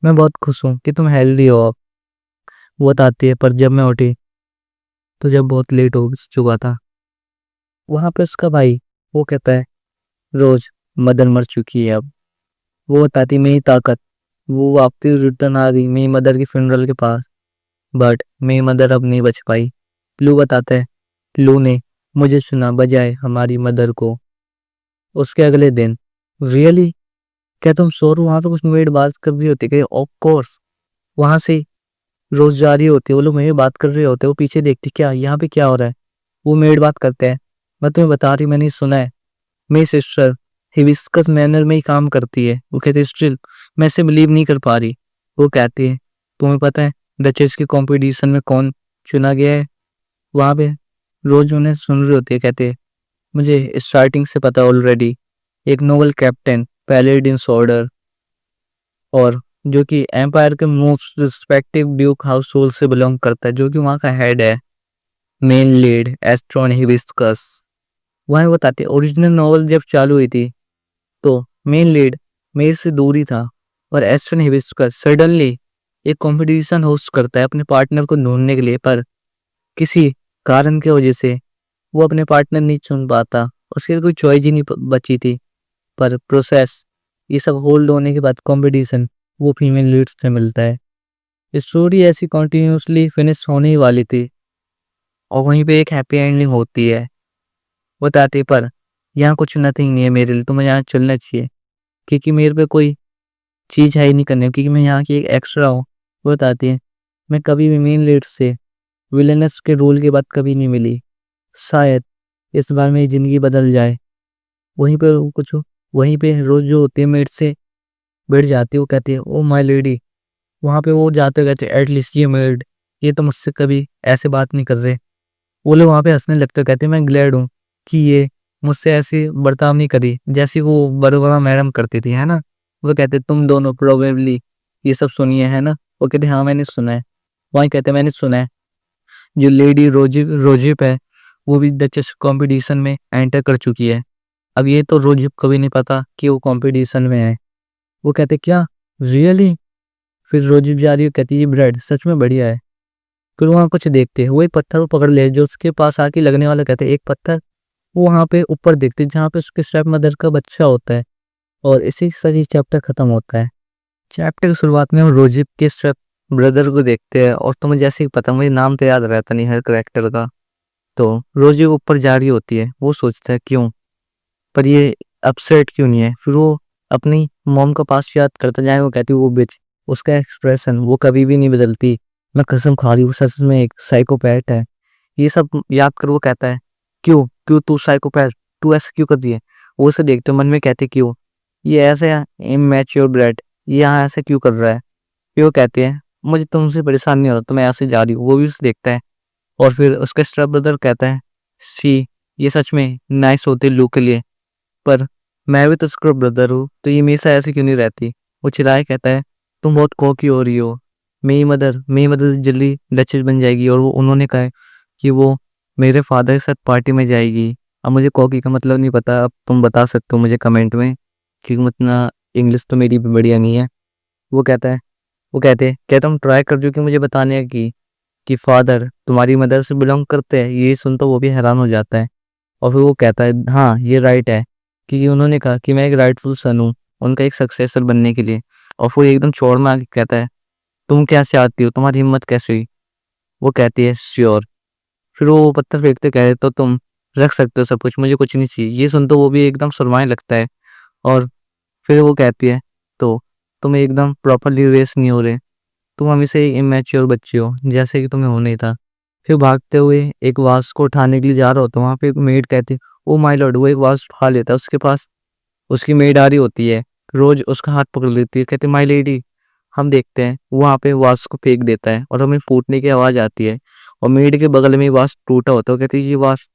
मैं बहुत खुश हूँ कि तुम हेल्दी हो अब। वो बताती है पर जब मैं उठी तो जब बहुत लेट हो चुका था। वहाँ पे उसका भाई वो कहता है रोज मदर मर चुकी है अब। वो बताती है मेरी ताकत वो वापस रिटर्न आ गई मेरी मदर की फ्यूनरल के पास। बट मेरी मदर अब नहीं बच पाई। लू बताता है लू ने मुझे सुना बजाय हमारी मदर को। उसके अगले दिन रियली क्या तुम सो रहे हो? वहाँ पे कुछ मेड बात कर रही होती है ऑफ कोर्स। वहां से रोज जा रही होती है वो लोग मेरी बात कर रहे होते हैं। वो पीछे देखती क्या यहाँ पे क्या हो रहा है? वो मेड बात करते हैं मैं तुम्हें बता रही मैंने सुना है मेरी सिस्टर हिबिस्कस मैनर में ही काम करती है। वो कहती है स्टिल मैं इसे बिलीव नहीं कर पा रही। वो कहती है तुम्हें पता है डचेस के कंपटीशन में कौन चुना गया है? वहाँ पे रोज उन्हें सुन रही होती है। कहते मुझे स्टार्टिंग से पता ऑलरेडी एक नोबल कैप्टन पैलेडिन्स ऑर्डर और जो कि एम्पायर के most respective Duke house hold से बिलोंग करता है, जो कि वहाँ का हेड है मेन लीड एस्ट्रॉन हिबिस्कस। वहाँ बताते ओरिजिनल नॉवल जब चालू हुई थी तो मेन लीड मेरे से दूर ही था और एस्ट्रॉन हिबिस्कस सडनली एक कंपटीशन होस्ट करता है अपने पार्टनर को ढूंढने के लिए। पर किसी कारण की वजह से वो अपने पार्टनर नहीं चुन पाता। उसके कोई चॉइस ही नहीं बची थी। पर प्रोसेस ये सब होल्ड होने के बाद कंपटीशन वो फीमेल लीड्स से मिलता है। स्टोरी ऐसी कंटिन्यूसली फिनिश होने ही वाली थी और वहीं पे एक हैप्पी एंडिंग होती है। बताते पर यहाँ कुछ नथिंग नहीं है मेरे लिए, तुम्हें यहाँ चलना चाहिए क्योंकि मेरे पे कोई चीज़ है ही नहीं करने क्योंकि मैं यहाँ की एक एक्स्ट्रा हूँ। वो बताती है मैं कभी भी मेन लीड से विलेनस के रोल के बाद कभी नहीं मिली। शायद इस बार मेरी ज़िंदगी बदल जाए। वहीं पे कुछ वहीं पे रोज जो होती है मेड से बैठ जाती है। वो कहती है ओ माय लेडी। वहाँ पे वो जाते कहते एटलीस्ट ये मेड ये तो मुझसे कभी ऐसे बात नहीं कर रहे। वो लोग वहाँ पे हंसने लगते कहते मैं ग्लैड हूँ कि ये मुझसे ऐसी बर्ताव नहीं करी जैसी वो बड़ोरा मैडम करती थी, है ना। वो कहते तुम दोनों प्रोबेबली ये सब सुनिए, है ना। वो कहते हाँ मैंने सुना है। वहीं कहते मैंने सुना है जो लेडी रोजिप रोजिप है वो भी डचेस कंपटीशन में एंटर कर चुकी है। अब ये तो रोजिप को भी नहीं पता कि वो कंपटीशन में है। वो कहते क्या रियली? फिर रोजिप जा रही है कहती है ब्रेड सच में बढ़िया है। फिर वहाँ कुछ देखते हैं वो एक पत्थर वो पकड़ ले जो उसके पास आके लगने वाला। कहते एक पत्थर वो वहाँ पे ऊपर देखते जहाँ पे उसके स्टेप मदर का बच्चा होता है। और इसी के साथ ये चैप्टर खत्म होता है। चैप्टर की शुरुआत में हम रोजिप के स्टेप ब्रदर को देखते हैं और तुम्हें जैसे ही पता मुझे नाम तो याद रहता नहीं हर करेक्टर का। तो रोजिप ऊपर जा रही होती है वो सोचता है क्यों पर ये अपसेट क्यों नहीं है। फिर वो अपनी मॉम का पास याद करता जाए। वो कहती है वो बिच, उसका एक्सप्रेशन वो कभी भी नहीं बदलती। मैं कसम खा रही हूँ, सच में एक साइकोपैथ है। ये सब याद कर वो कहता है, क्यों क्यों तू साइकोपैथ, तू ऐसा क्यों कर दिया? वो उसे देखते मन में कहते क्यों ये ऐसे इमेच्योर ब्रेड, ये यहाँ ऐसे क्यों कर रहा है? फिर वो कहते हैं मुझे तुमसे परेशान नहीं हो रहा, तो मैं ऐसे जा रही हूँ। वो भी उसे देखता है और फिर उसका स्टेप ब्रदर कहता है, सी ये सच में नाइस होते लू के लिए, पर मैं भी तो उसका ब्रदर हूँ, तो ये हमेशा ऐसी क्यों नहीं रहती? वो चिल्लाए कहता है, तुम बहुत कोकी हो रही हो। मेरी मदर जल्दी डचेस बन जाएगी और वो उन्होंने कहा है कि वो मेरे फादर के साथ पार्टी में जाएगी। अब मुझे कोकी का मतलब नहीं पता, अब तुम बता सकते हो मुझे कमेंट में, क्योंकि मतलब इंग्लिश तो मेरी भी बढ़िया नहीं है। वो कहता है वो कहते हैं क्या तुम ट्राई कर जो कि मुझे बताने कि फादर तुम्हारी मदर से बिलोंग करते हैं? ये सुन तो वो भी हैरान हो जाता है। और फिर वो कहता है हाँ ये राइट है, क्योंकि उन्होंने कहा कि मैं एक राइटफुल सन हूँ उनका एक सक्सेसर बनने के लिए। और फिर एकदम चौड़ में आके कहता है तुम कैसे आती हो, तुम्हारी हिम्मत कैसे हुई? वो कहती है श्योर। फिर वो पत्थर फेंकते कहते तो तुम रख सकते हो सब कुछ, मुझे कुछ नहीं चाहिए। ये सुन तो वो भी एकदम शर्माने लगता है। और फिर वो कहती है तो तुम एकदम प्रॉपरली रेस नहीं हो रहे, तुम हमेशा एक इमेच्योर बच्चे हो जैसे कि तुम्हें होना ही था। फिर भागते हुए एक वास को उठाने के लिए जा रहा होता है, वहां पे एक मेड कहती है ओ माय लॉर्ड। वो एक वास उठा लेता है, उसके पास उसकी मेड आ रही होती है, रोज उसका हाथ पकड़ लेती है, कहती माय लेडी। हम देखते हैं वहां पे वास को फेंक देता है और हमें फूटने की आवाज आती है और मेड के बगल में वास टूटा होता है। वो कहती है ये वास,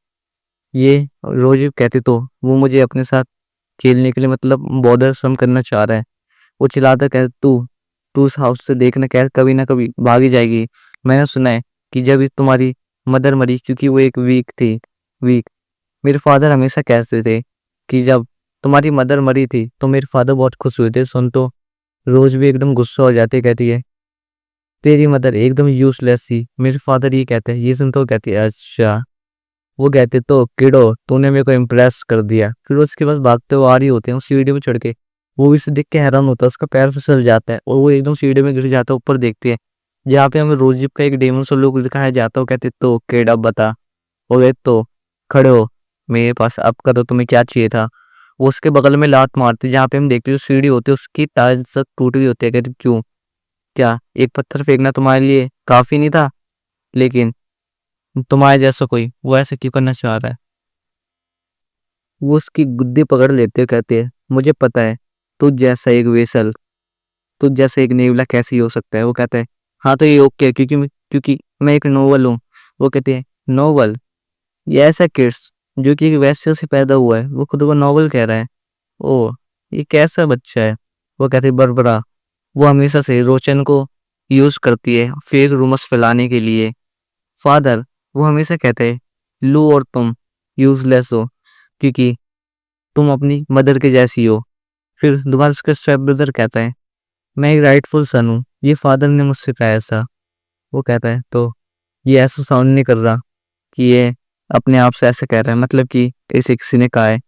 ये रोज कहती तो वो मुझे अपने साथ खेलने के लिए मतलब बॉर्डर सम करना चाह रहा है। वो चिल्लाता कहता तू उस हाउस से देखना, कह कभी ना कभी भागी जाएगी। मैंने सुना है कि जब तुम्हारी मदर मरी, क्योंकि वो एक वीक थी, वीक, मेरे फादर हमेशा कहते थे कि जब तुम्हारी मदर मरी थी तो मेरे फादर बहुत खुश हुए थे। सुन तो रोज भी एकदम गुस्सा हो जाती है, कहती है तेरी मदर एकदम यूजलेस थी। मेरे फादर ये कहते हैं, ये सुन तो कहती है अच्छा। वो कहते तो किडो तूने मेरे को इम्प्रेस कर दिया। फिर वो उसके पास भागते हुए आ रही होते हैं, उस सीढ़ी में चढ़ के वो भी उसे देख के हैरान होता है, उसका पैर फिसल जाता है और वो एकदम सीढ़ी में गिर जाता है। ऊपर देखते हैं जहाँ पे हमें रोजिप का एक डेमन सा लुक दिखाया जाता है। वो कहते तो किड अब बता। हो गए तो खड़े हो मेरे पास, अब करो तुम्हें क्या चाहिए था? वो उसके बगल में लात मारती है, जहाँ पे हम देखते हैं जो सीढ़ी होती है उसकी टाइल्स तक टूट गई होती है। कहते क्यों, क्या एक पत्थर फेंकना तुम्हारे लिए काफी नहीं था? लेकिन तुम्हारे जैसा कोई वो ऐसे क्यों करना चाह रहा है? वो उसकी गुद्दी पकड़ लेते कहते हैं मुझे पता है तुझ जैसा एक वेसल, तुझ जैसा एक नेवला कैसे ही हो सकता है? वो कहता है हाँ तो ये ओके है, क्योंकि मैं एक नोवेल हूँ। वो कहते हैं नोवेल, ये ऐसा किड्स जो कि एक वैसे से पैदा हुआ है वो खुद को नोवेल कह रहा है? ओ ये कैसा बच्चा है? वो कहते हैं बरबरा, वो हमेशा से रोचन को यूज करती है फेक रूमर्स फैलाने के लिए। फादर, वो हमेशा कहते हैं लू और तुम यूजलेस हो क्योंकि तुम अपनी मदर के जैसी हो। फिर दोबारा उसका स्टेप ब्रदर कहता है मैं एक राइटफुल सन हूँ, ये फादर ने मुझसे कहा ऐसा। वो कहता है तो ये ऐसा साउंड नहीं कर रहा कि ये अपने आप से ऐसे कह रहा है, मतलब कि इसे किसी ने कहा है।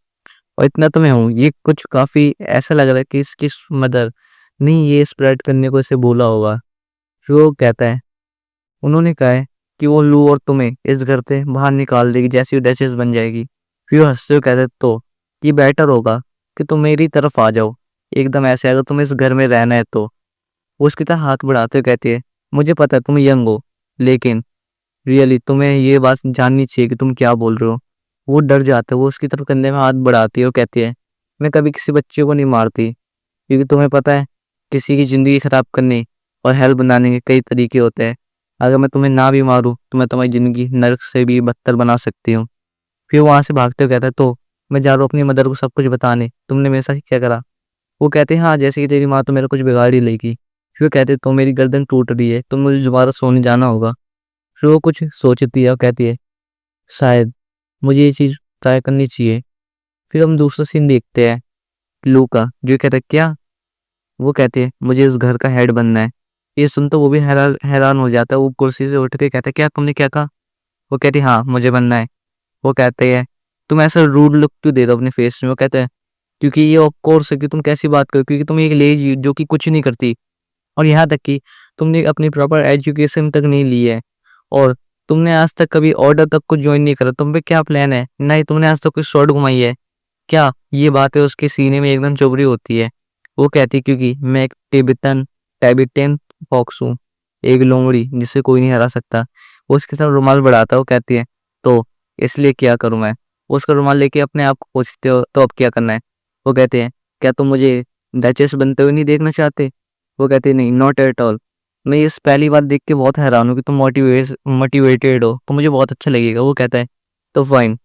और इतना तो मैं हूँ, ये कुछ काफी ऐसा लग रहा है कि इसकी मदर नहीं ये स्प्रेड करने को इसे बोला होगा। फिर वो कहता है उन्होंने कहा है कि वो लू और तुम्हें इस घर से बाहर निकाल देगी जैसी वो डचेस बन जाएगी। फिर वो हंसते हुए कहते हैं, तो ये बेटर होगा कि तुम मेरी तरफ आ जाओ, एकदम ऐसे अगर तुम्हें इस घर में रहना है तो। वो उसकी तरह हाथ बढ़ाते हुए कहती है मुझे पता है तुम यंग हो, लेकिन रियली तुम्हें ये बात जाननी चाहिए कि तुम क्या बोल रहे हो। वो डर जाता है, वो उसकी तरफ कंधे में हाथ बढ़ाती है और कहती है मैं कभी किसी बच्चे को नहीं मारती, क्योंकि तुम्हें पता है किसी की ज़िंदगी खराब करने और हेल्प बनाने के कई तरीके होते हैं। अगर मैं तुम्हें ना भी मारूं तो मैं तुम्हारी ज़िंदगी नर्क से भी बदतर बना सकती हूँ। फिर वहां से भागते हुए कहता है तो मैं जा रहा हूँ अपनी मदर को सब कुछ बताने, तुमने मेरे साथ क्या करा? वो कहते हैं हाँ जैसे कि तेरी माँ तो मेरा कुछ बिगाड़ ही लेगी। फिर वो कहते तो मेरी गर्दन टूट रही है तो मुझे दोबारा सोने जाना होगा। फिर वो कुछ सोचती है और कहती है शायद मुझे ये चीज़ ट्राई करनी चाहिए। फिर हम दूसरा सीन देखते हैं लू का, जो कहता है क्या? वो कहते हैं मुझे इस घर का हेड बनना है। ये सुन तो वो भी हैरान हैरान हो जाता है, वो कुर्सी से उठ के कहता है क्या तुमने क्या कहा? वो कहती है हाँ मुझे बनना है। वो कहते हैं तुम ऐसा रूड लुक क्यों दे दो अपने फेस में? वो कहते हैं क्योंकि ये ऑफ कोर्स है कि तुम कैसी बात करो, क्योंकि तुम एक लेजी जो कि कुछ नहीं करती, और यहाँ तक कि तुमने अपनी प्रॉपर एजुकेशन तक नहीं ली है, और तुमने आज तक कभी ऑर्डर तक को ज्वाइन नहीं करा। तुम पे क्या प्लान है? नहीं तुमने आज तक कोई शॉर्ट घुमाई है। क्या ये बातें उसके सीने में एकदम चुभ रही होती है। वो कहती है क्योंकि मैं एक टिबेटन फॉक्स हूँ, एक लोमड़ी जिसे कोई नहीं हरा सकता। वो उसके साथ रुमाल बढ़ाता है। वो कहती है तो इसलिए क्या करूँ मैं। वो उसका रुमाल लेके अपने आप को पूछते हो तो अब क्या करना है। वो कहते हैं क्या तुम मुझे डचेस बनते हुए नहीं देखना चाहते। वो कहते हैं नहीं, नॉट एट ऑल। मैं इस पहली बात देख के बहुत हैरान हूँ कि तुम मोटिवेटेड हो, तो मुझे बहुत अच्छा लगेगा। वो कहता है तो फाइन,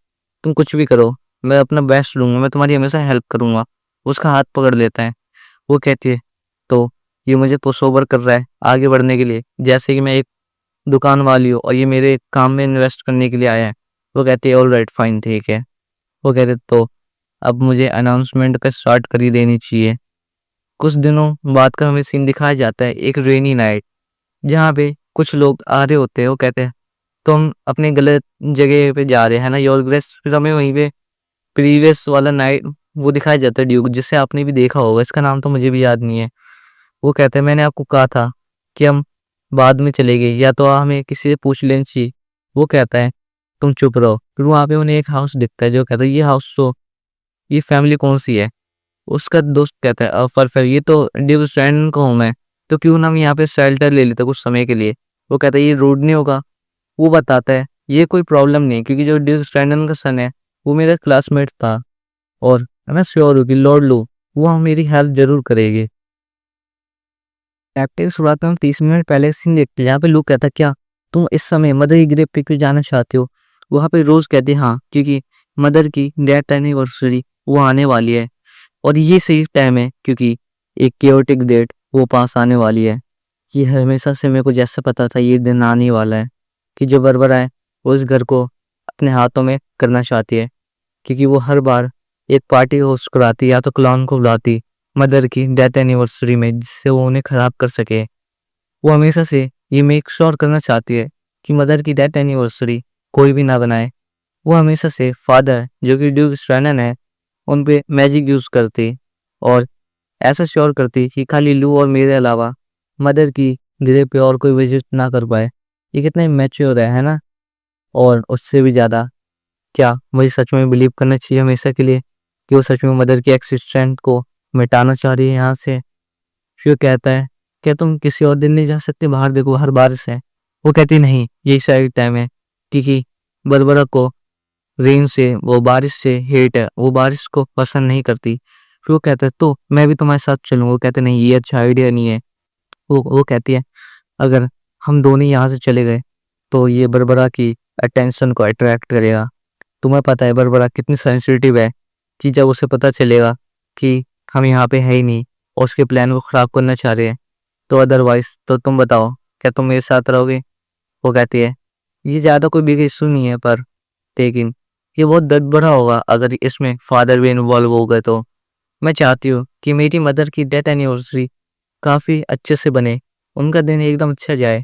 तुम कुछ भी करो, मैं अपना बेस्ट लूंगा, मैं तुम्हारी हमेशा हेल्प करूंगा। उसका हाथ पकड़ लेता है। वो कहती है तो ये मुझे पुश ओवर कर रहा है आगे बढ़ने के लिए, जैसे कि मैं एक दुकान वाली हूँ और ये मेरे काम में इन्वेस्ट करने के लिए आया है। वो कहती है ऑल राइट फाइन, ठीक है। वो कहते तो अब मुझे अनाउंसमेंट का स्टार्ट कर ही देनी चाहिए। कुछ दिनों बाद का हमें सीन दिखाया जाता है, एक रेनी नाइट जहाँ पे कुछ लोग आ रहे होते हैं। वो कहते हैं तुम अपने गलत जगह पे जा रहे हैं ना योर ग्रेस। फिर हमें वहीं पे प्रीवियस वाला नाइट वो दिखाया जाता है ड्यूक, जिसे आपने भी देखा होगा, इसका नाम तो मुझे भी याद नहीं है। वो कहते हैं मैंने आपको कहा था कि हम बाद में चले गए, या तो हमें किसी से पूछ लेना चाहिए। वो कहता है तुम चुप रहो। फिर वहाँ पे उन्हें एक हाउस दिखता है, जो कहता है ये हाउस तो ये फैमिली कौन सी है। उसका दोस्त कहता है परफेक्ट, ये तो ड्यूक स्टैंडन का होम है, तो क्यों ना हम यहाँ पे शेल्टर ले लेते कुछ समय के लिए। वो कहता है ये रूड नहीं होगा। वो बताता है ये कोई प्रॉब्लम नहीं, क्योंकि जो ड्यूक स्टैंडन का सन है वो मेरा क्लासमेट था, और मैं श्योर हूँ कि लॉर्ड लू वो मेरी हेल्प जरूर करेगी। चैप्टर की शुरुआत में हम 30 मिनट पहले सीन देखते हैं जहाँ पे लू कहता है क्या तुम इस समय मदर की ग्रेव पे क्यों जाना चाहते हो। वहाँ पे रोज कहते हैं हाँ, क्योंकि मदर की डेथ एनिवर्सरी वो आने वाली है, और ये सही टाइम है क्योंकि एक केओटिक डेट वो पास आने वाली है। ये हमेशा से मेरे को जैसे पता था ये दिन आने वाला है कि जो बर्बरा है वो इस घर को अपने हाथों में करना चाहती है, क्योंकि वो हर बार एक पार्टी होस्ट कराती या तो क्लाउन को बुलाती मदर की डेथ एनिवर्सरी में, जिससे वो उन्हें खराब कर सके। वो हमेशा से ये मेक श्योर करना चाहती है कि मदर की डेथ एनिवर्सरी कोई भी ना बनाए। वो हमेशा से फादर जो कि ड्यूक स्ट्रैनन है उन पे मैजिक यूज करती और ऐसा श्योर करती कि खाली लू और मेरे अलावा मदर की ग्रेव पे और कोई विजिट ना कर पाए। ये कितना मैच्योर है ना। और उससे भी ज़्यादा क्या मुझे सच में बिलीव करना चाहिए हमेशा के लिए कि वो सच में मदर की एक्सिस्टेंट को मिटाना चाह रही है यहाँ से। फिर कहता है क्या तुम किसी और दिन नहीं जा सकते, बाहर देखो हर बारिश है। वो कहती नहीं, यही सही टाइम है, क्योंकि बरबरा को रेन से वो बारिश से हेट है, वो बारिश को पसंद नहीं करती। फिर वो कहता है तो मैं भी तुम्हारे साथ चलूँ। वो कहते नहीं, ये अच्छा आइडिया नहीं है। वो कहती है अगर हम दोनों यहाँ से चले गए तो ये बरबरा की अटेंशन को अट्रैक्ट करेगा। तुम्हें पता है बरबरा कितनी सेंसिटिव है कि जब उसे पता चलेगा कि हम यहाँ पे है ही नहीं और उसके प्लान को ख़राब करना चाह रहे हैं, तो अदरवाइज तो तुम बताओ क्या तुम मेरे साथ रहोगे। वो कहती है ये ज़्यादा कोई बिग इशू नहीं है, पर लेकिन ये बहुत दर्द भरा होगा अगर इसमें फादर भी इन्वॉल्व हो गए तो। मैं चाहती हूँ कि मेरी मदर की डेथ एनिवर्सरी काफ़ी अच्छे से बने, उनका दिन एकदम अच्छा जाए।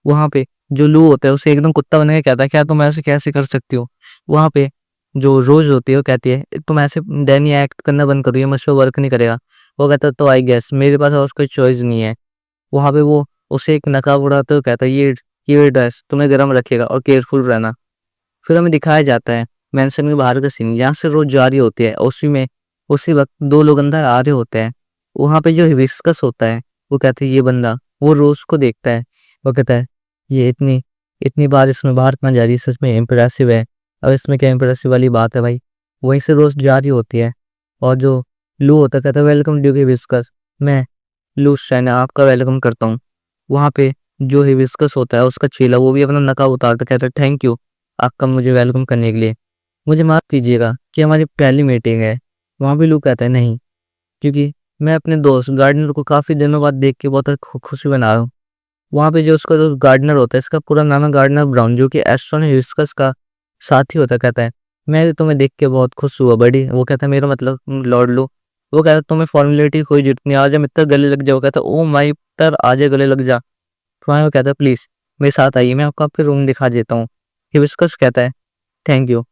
वहाँ पे जो लू होता है उसे एकदम कुत्ता बन के कहता है क्या तुम ऐसे कैसे कर सकती हो। वहाँ पे जो रोज होती है वो कहती है तुम ऐसे डैनी एक्ट करना बंद करो, ये मुझ पर वर्क नहीं करेगा। वो कहता है तो आई गेस मेरे पास और कोई चॉइस नहीं है। वहाँ पे वो उसे एक नकाब उड़ाते हुए कहता है ये ड्रेस तुम्हें गर्म रखेगा और केयरफुल रहना। फिर हमें दिखाया जाता है मैंसन के बाहर का सीन, यहाँ से रोज जा रही होती है, उसी में उसी वक्त दो लोग अंदर आ रहे होते हैं। वहाँ पे जो हिबिस्कस होता है वो कहते हैं ये बंदा, वो रोज को देखता है। वो कहता है ये इतनी इतनी बार इसमें बाहर कहाँ जा रही है, सच में इम्प्रेसिव है। और इसमें क्या इम्प्रेसिव वाली बात है भाई। वहीं से रोज जा रही होती है और जो लू होता है कहता है वेलकम ड्यूक हिबिस्कस, मैं लू स्टैन आपका वेलकम करता हूँ। वहाँ पे जो हिबिस्कस होता है उसका चेला वो भी अपना नकाब उतारता कहता है थैंक यू आपका मुझे वेलकम करने के लिए, मुझे माफ़ कीजिएगा कि हमारी पहली मीटिंग है। वहाँ भी लू कहता है नहीं, क्योंकि मैं अपने दोस्त गार्डनर को काफ़ी दिनों बाद देख के बहुत खुशी बना रहा हूँ। वहाँ पे जो उसका जो गार्डनर होता है, इसका पूरा नाम है गार्डनर ब्राउन, जो कि एस्ट्रॉन हिबिस्कस का साथी होता है। कहता है मैं तुम्हें देख के बहुत खुश हुआ बड़ी। वो कहता है मेरा मतलब लॉर्ड लू। वो कहता है तुम्हें फॉर्मेलिटी कोई जरूरत नहीं, आज हम इतना गले लग जाओ। कहता है ओ माई तर आजे गले लग जा। तो वो कहता है प्लीज़ मेरे साथ आइए, मैं आपको आपके रूम दिखा देता हूँ। हिबिस्कस कहता है थैंक यू।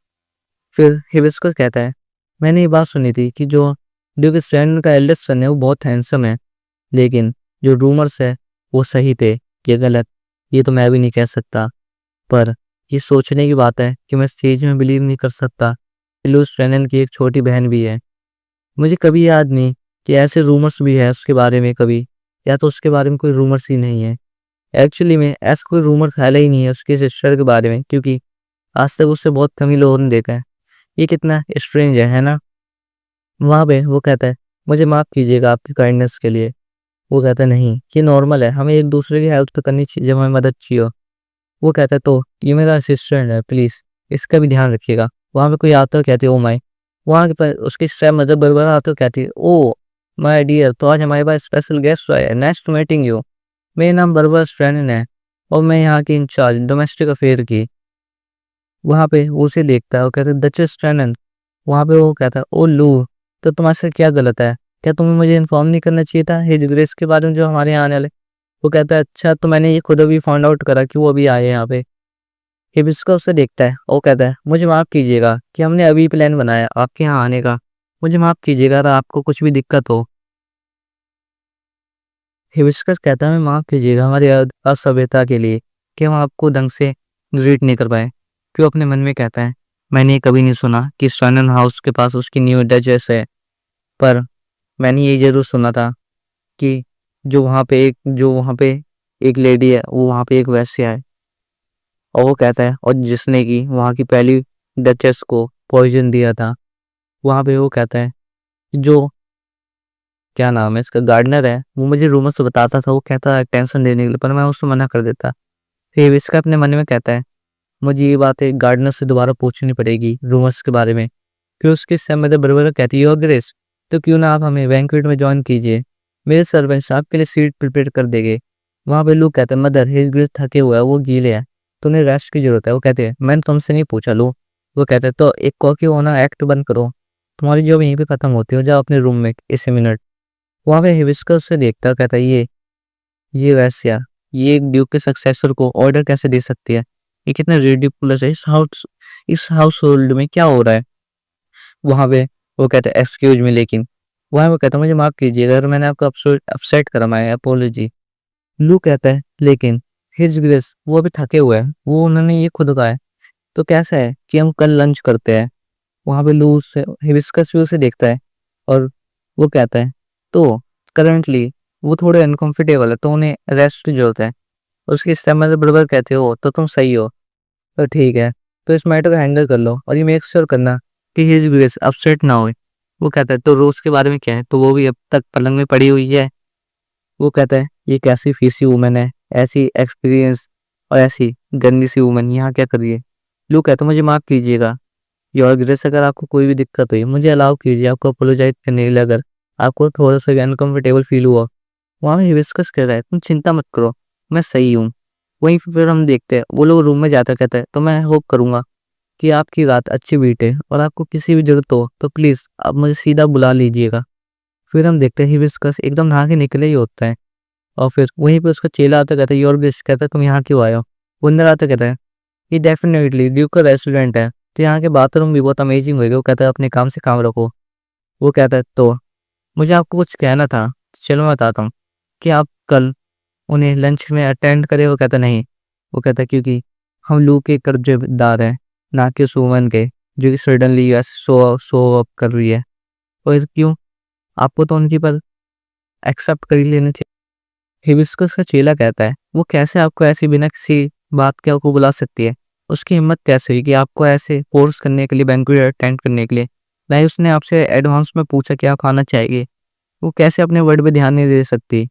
फिर हिबिस्कस कहता है मैंने ये बात सुनी थी कि जो ड्यूक स्टैंडन का एल्डेस्ट सन है वो बहुत हैंडसम है, लेकिन जो रूमर्स है वो सही थे या गलत ये तो मैं भी नहीं कह सकता। पर ये सोचने की बात है कि मैं स्टेज में बिलीव नहीं कर सकता लूज ट्रेनन की एक छोटी बहन भी है। मुझे कभी याद नहीं कि ऐसे रूमर्स भी है उसके बारे में कभी, या तो उसके बारे में कोई रूमर्स ही नहीं है। एक्चुअली में ऐसा कोई रूमर फैला ही नहीं है उसकी सिस्टर के बारे में, क्योंकि आज तक उससे बहुत कम ही लोगों ने देखा है। ये कितना स्ट्रेंज है ना? वहाँ पे वो कहता है, मुझे माफ़ कीजिएगा आपकी काइंडनेस के लिए। वो कहता है, नहीं ये नॉर्मल है, हमें एक दूसरे की हेल्प तो करनी चाहिए जब हमें मदद चाहिए हो। वो कहता है, तो ये मेरा असिस्टेंट है, प्लीज़ इसका भी ध्यान रखिएगा। वहाँ पे कोई आता है, कहती है, ओ माई। वहाँ के पर उसकी स्टेप मदर बरबर आते हो, कहती है, ओ माय डियर, तो आज हमारे पास स्पेशल गेस्ट आए हैं, नाइस टू मीटिंग यू। मेरा नाम बरबर स्ट्रैनन है और मैं यहाँ की इंचार्ज डोमेस्टिक अफेयर की। वहाँ पे वो उसे देखता है और कहता है, डचेस स्ट्रैनन। वहाँ पे वो कहता है, ओ लू, तो तुम्हारे से क्या गलत है? क्या तुम्हें मुझे इन्फॉर्म नहीं करना चाहिए था हिज ग्रेस के बारे में जो हमारे यहाँ आने वाले? वो कहता है, अच्छा तो मैंने ये खुद अभी फाइंड आउट करा कि वो अभी आए हैं यहाँ पे। हिबिस्का उसे देखता है और कहता है, मुझे माफ़ कीजिएगा कि हमने अभी प्लान बनाया आपके यहाँ आने का। मुझे माफ़ कीजिएगा अगर आपको कुछ भी दिक्कत हो। हिबिस्कस कहता है, मैं माफ़ कीजिएगा हमारी असभ्यता के लिए कि हम आपको ढंग से ग्रीट नहीं कर पाए। फिर अपने मन में कहता है, मैंने ये कभी नहीं सुना कि स्टर्नन हाउस के पास उसकी न्यू डचेस है, पर मैंने ये ज़रूर सुना था कि जो वहाँ पे एक लेडी है, वो वहाँ पे एक वैश्या है। और वो कहता है, और जिसने कि वहाँ की पहली डचेस को पॉइजन दिया था। वहाँ पे वो कहता है, जो क्या नाम है इसका, गार्डनर है, वो मुझे रूमर्स बताता था, वो कहता है टेंशन देने के लिए, पर मैं उसको मना कर देता। फिर इसका अपने मन में कहता है, मुझे ये बातें गार्डनर से दोबारा पूछनी पड़ेगी रूमर्स के बारे में। फिर उसके समय बराबर कहती है, योर ग्रेस, तो क्यों ना आप हमें बैंक्वेट में ज्वाइन कीजिए, मेरे सर्वेंट्स आपके लिए सीट प्रिपेयर कर देंगे। वहाँ पे लूक कहता है, मदर हिज ग्रेस थके हुआ है, वो गीले है, तुम्हें रेस्ट की जरूरत है। वो कहते हैं, मैंने तुमसे नहीं पूछा लू। वो कहते हैं, तो एक कॉकी होना एक्ट बंद करो, तुम्हारी जॉब यहीं पे खत्म होती है, जाओ अपने रूम में इसी मिनट। वहाँ पे हिबिस्कस से देखता, कहता है, ये वैश्या, ये एक ड्यूक के सक्सेसर को ऑर्डर कैसे दे सकती है? ये कितना रिडिकुलस है, इस हाउस होल्ड में क्या हो रहा है? वहाँ पे वो कहता है, एक्सक्यूज मी, लेकिन वहाँ वो कहता है, मुझे माफ कीजिएगा अगर मैंने आपको अपसेट करा, माय अपोलॉजी। लू कहता है, लेकिन हिज ग्रेस वो अभी थके हुए हैं, वो उन्होंने ये खुद कहा है, तो कैसा है कि हम कल लंच करते हैं? वहाँ पे लू से हिबिस्कस भी उसे देखता है और वो कहता है, तो करंटली वो थोड़े अनकंफर्टेबल है, तो उन्हें रेस्ट की जरूरत है। उसके इस्तेमाल बराबर कहते हो, तो तुम सही हो, तो ठीक है, तो इस मैटर को हैंडल कर लो और ये मेक श्योर करना कि हिज ग्रेस अपसेट ना हो। वो कहता है, तो रोज के बारे में क्या है? तो वो भी अब तक पलंग में पड़ी हुई है। वो कहता है, ये कैसी फीसी वूमन है, ऐसी एक्सपीरियंस और ऐसी गंदी सी वूमन यहाँ क्या कर रही है? लू कहता है, मुझे माफ कीजिएगा योर ग्रेस, अगर आपको कोई भी दिक्कत हुई मुझे अलाउ कीजिए आपको अपोलोजाइज करने के लिए, अगर आपको थोड़ा सा भी अनकंफर्टेबल फील हुआ। वहाँ पे हिबिस्कस कह रहा है, तुम चिंता मत करो, मैं सही हूँ। वहीं फिर हम देखते हैं वो लोग रूम में जाता, कहता है, तो मैं होप करूंगा कि आपकी रात अच्छी बीते और आपको किसी भी जरूरत हो तो प्लीज़ आप मुझे सीधा बुला लीजिएगा। फिर हम देखते हैं हिबिस्कस एकदम नहा के निकले ही होता है और फिर वहीं पे उसका चेला आता, कहता है, योर ग्रेस, कहता है, तुम यहाँ क्यों आए हो? वो अंदर आता, कहता है, ये डेफिनेटली ड्यूक का रेस्टोरेंट है, तो यहाँ के बाथरूम भी बहुत अमेजिंग होएगा। वो कहता है, अपने काम से काम रखो। वो कहता है, तो मुझे आपको कुछ कहना था, चलो मैं बताता हूँ कि आप कल उन्हें लंच में अटेंड करे? वो कहता नहीं। वो कहता, क्योंकि हम लू के कर्जदार हैं, ना कि उस वुमन के जो कि सडनली ऐसे शो अप कर रही है। और क्यों, आपको तो उनकी पर एक्सेप्ट कर ही लेना चाहिए। हिबिस्कस का चेला कहता है, वो कैसे आपको ऐसी बिना किसी बात के आपको बुला सकती है? उसकी हिम्मत कैसे हुई कि आपको ऐसे फोर्स करने के लिए, बैंक्वेट अटेंड करने के लिए? नहीं, उसने आपसे एडवांस में पूछा कि आप खाना चाहिए? वो कैसे अपने वर्ड पे ध्यान नहीं दे सकती?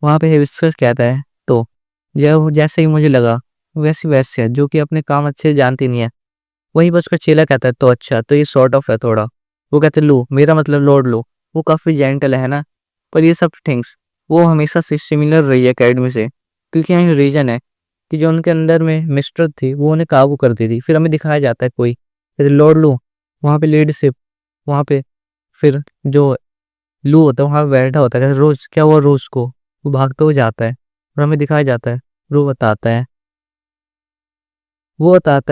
वहाँ पे हिबिस्कस कहता है, तो यह जैसे ही मुझे लगा वैसी वैसे है, जो कि अपने काम अच्छे से जानती नहीं है। वहीं पर उसका चेला कहता है, तो अच्छा, तो ये सॉर्ट ऑफ है थोड़ा। वो कहते हैं, लो, मेरा मतलब लॉर्ड लो, वो काफ़ी जेंटल है ना, पर ये सब थिंग्स वो हमेशा से सिमिलर रही है अकेडमी से, क्योंकि यहाँ रीजन है कि जो उनके अंदर में मिस्टर थी वो उन्हें काबू करती थी। फिर हमें दिखाया जाता है कोई जैसे लॉर्ड लो, वहाँ पे लीडरशिप, वहाँ पे फिर जो लू होता है वहाँ पे बैठा होता है, कहते रोज क्या हुआ, रोज को वो भागते हुए जाता है और हमें दिखाया जाता है, वो बताता